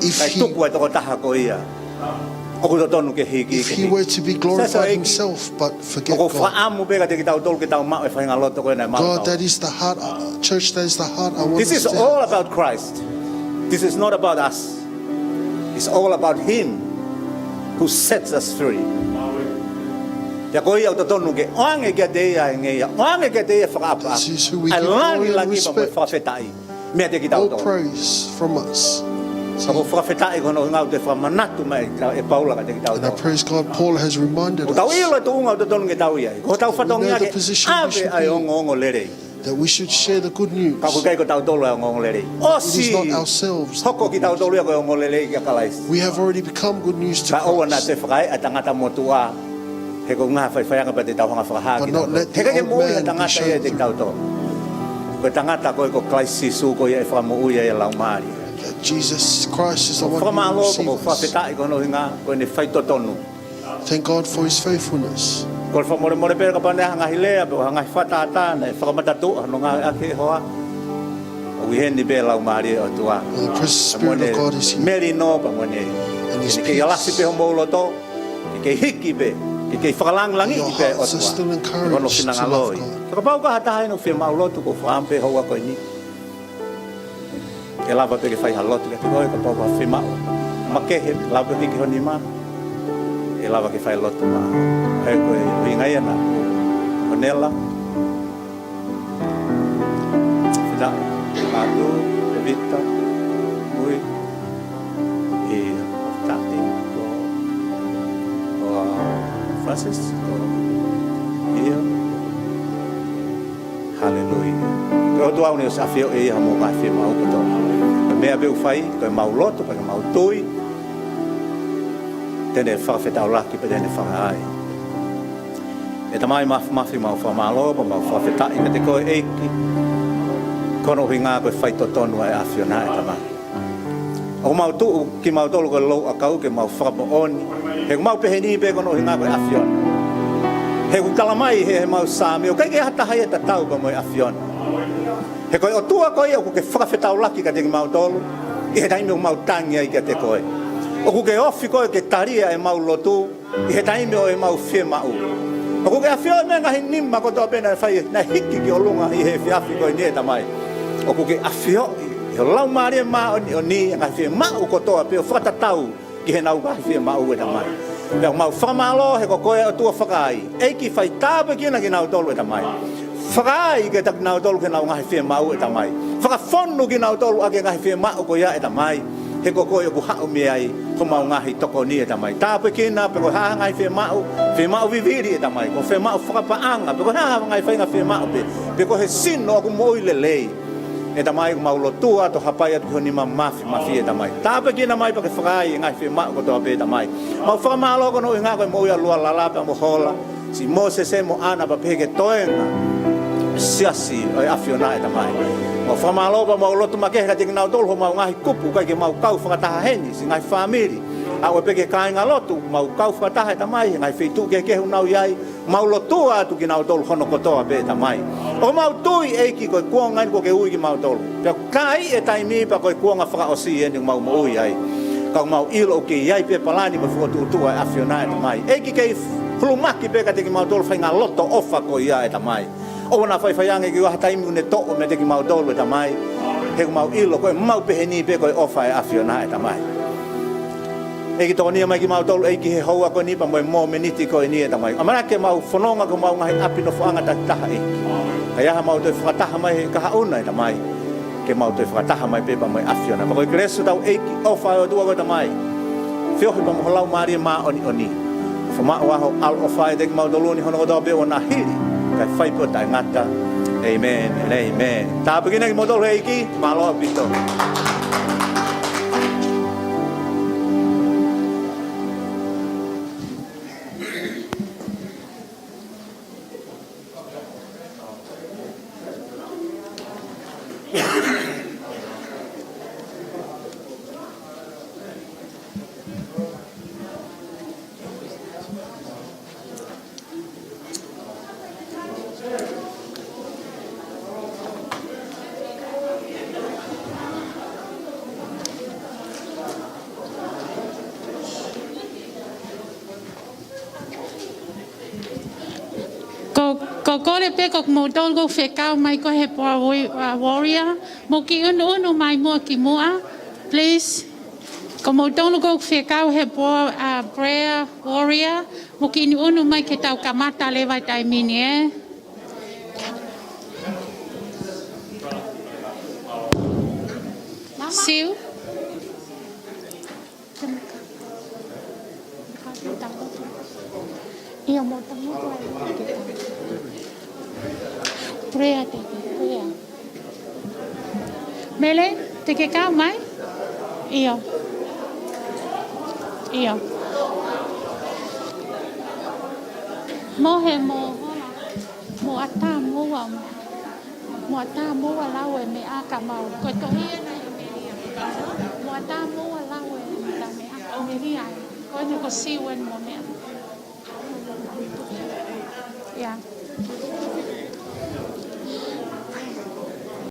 If Kai he, tuku e toko taha ko ia. If he were to be glorified himself but forget God. God, that is the heart, church, that is the heart I want This us is to all have. about Christ. This is not about us. It's all about Him who sets us free. This is who we give glory and respect. All praise from us. And I praise God, Paul has reminded us that we should share the good news. It is not ourselves. We have already become good news to Christ. But not let the old man be shown through. That Jesus Christ is the one who receives us. Thank God for His faithfulness. And the precious Spirit of God is here. And His peace. Your hearts are still encouraged to love God. E lava pe ke fai haloti ke koi ka pau fa ma ke lava ki honi ma e lava ke fai lotu ma e ko e ngai na onela fida atu vita mui e tati o Francis e hallelujah ko doa ni sa fio e hamo ma fio ma ko to mea beu fai ko mau loto ko mau tui tene fa feta la ki pede ne fa ai e tamai ma fi mau fa malo pa mau fa feta ina te ko e ki kono hinga ko fai to tonu ai afiona e tamai o mau tu ki mau tolu ko lo akau ke mau fa po oni he mau pe ni pe kono hinga ko afiona he ku kalamai he mau sa me o kai ke hata hai ta tau ko mo afiona he koe o tua koe o kuke whakawhetau laki ka te mau tolu i he taimi o mau tangi ai ka te koe o kuke ofi koe ke taria e mau lotu i he taimi o e mau whia mau o kuke a whio me ngahi nima ko toa pena whai na hiki ki o lunga i he whiafi koe nie tamai o kuke a whio i o lau maare maa o ni ngahi whia mau ko toa pe o whakatatau ki he nau ngahi whia mau e tamai peo mau whakamalo he ko koe o tua whakai eiki whai tāpe kina ki nau tolu e tamai Whakai ke tak nau tolu ke nau ngahi whia mau e tamai. Whakawhonu ki nau tolu ake ngahi whia mau ko ia e tamai. He ko koe o ku hao me ai ko mau ngahi toko ni e tamai. Tāpe kina pe ko haha ngahi whia mau viviri e tamai. Ko whia mau whakapaanga, pe ko haha ngahi whia whia mau pe. Pe ko he sino aku moi le lei. E tamai ko mau lotua to hapai atu honi mafi e tamai. Tāpe kina mai pa ke whakai ngahi whia mau ko toa pe tamai. Mau whakamalo ko no i ngā koe mo ia lua lalapa mo hola. Si Moses e mo ana pa peke toenga. Siasi ai afiona e tamai o famalo ba mau lotu make ka tinga dol ho mau ngahi kupu kai ke mau kau whakataha heni si ngai family a o peke kai nga lotu mau kau whakataha e tamai ngai fitu ke hunau iai mau lotu atu ki nau dol hono kotoa pe tamai o mau tui e ki ko kuanga ko ke ui ki mau dol pe kai e taimi pa ko kuanga whakaosi e ni mau mo ui ai ka mau ilo ke iai pe palani mo fotu tu ai afiona e tamai e ki ke flumaki pe ka tinga mau dol whainga loto ofa ko ia e tamai o na fai ange ki wa taimi ne to me te ki mau dolo tamai he mau ilo ko mau peheni pe ko ofa e afiona e tamai e ki toni mai ki mau dolo e ki he hoa ko ni pa mo meniti ko ni e tamai amara ke mau fononga ko mau ngai api no foanga ta taha e kaya mau te fataha mai ka hauna e tamai ke mau te fataha mai pe pa mai afiona ko kresu tau e ki ofa o dua ko tamai fio ki pa mo lau mari ma oni foma wa ho al ofa e te mau dolo ni hono do be ona hiri kai fai po tai ngata amen and amen ta begina ki modol heiki malo pito Ko kore pe ko mo tol go whekau mai ko he poa warrior. Mo ki unu mai mua ki mua. Please. Ko mo tol go whekau he poa prayer warrior. Mo ki unu mai ke tau kamata lewa tai mini e. Siu. Iyo mo tango ko prayer te prayer mele te ke ka mai iyo mo he mo ata mo wa lawe me aka mau ko to hia na me mo ata mo wa lawe ta me aka me ria ko ni ko siwen mo me ya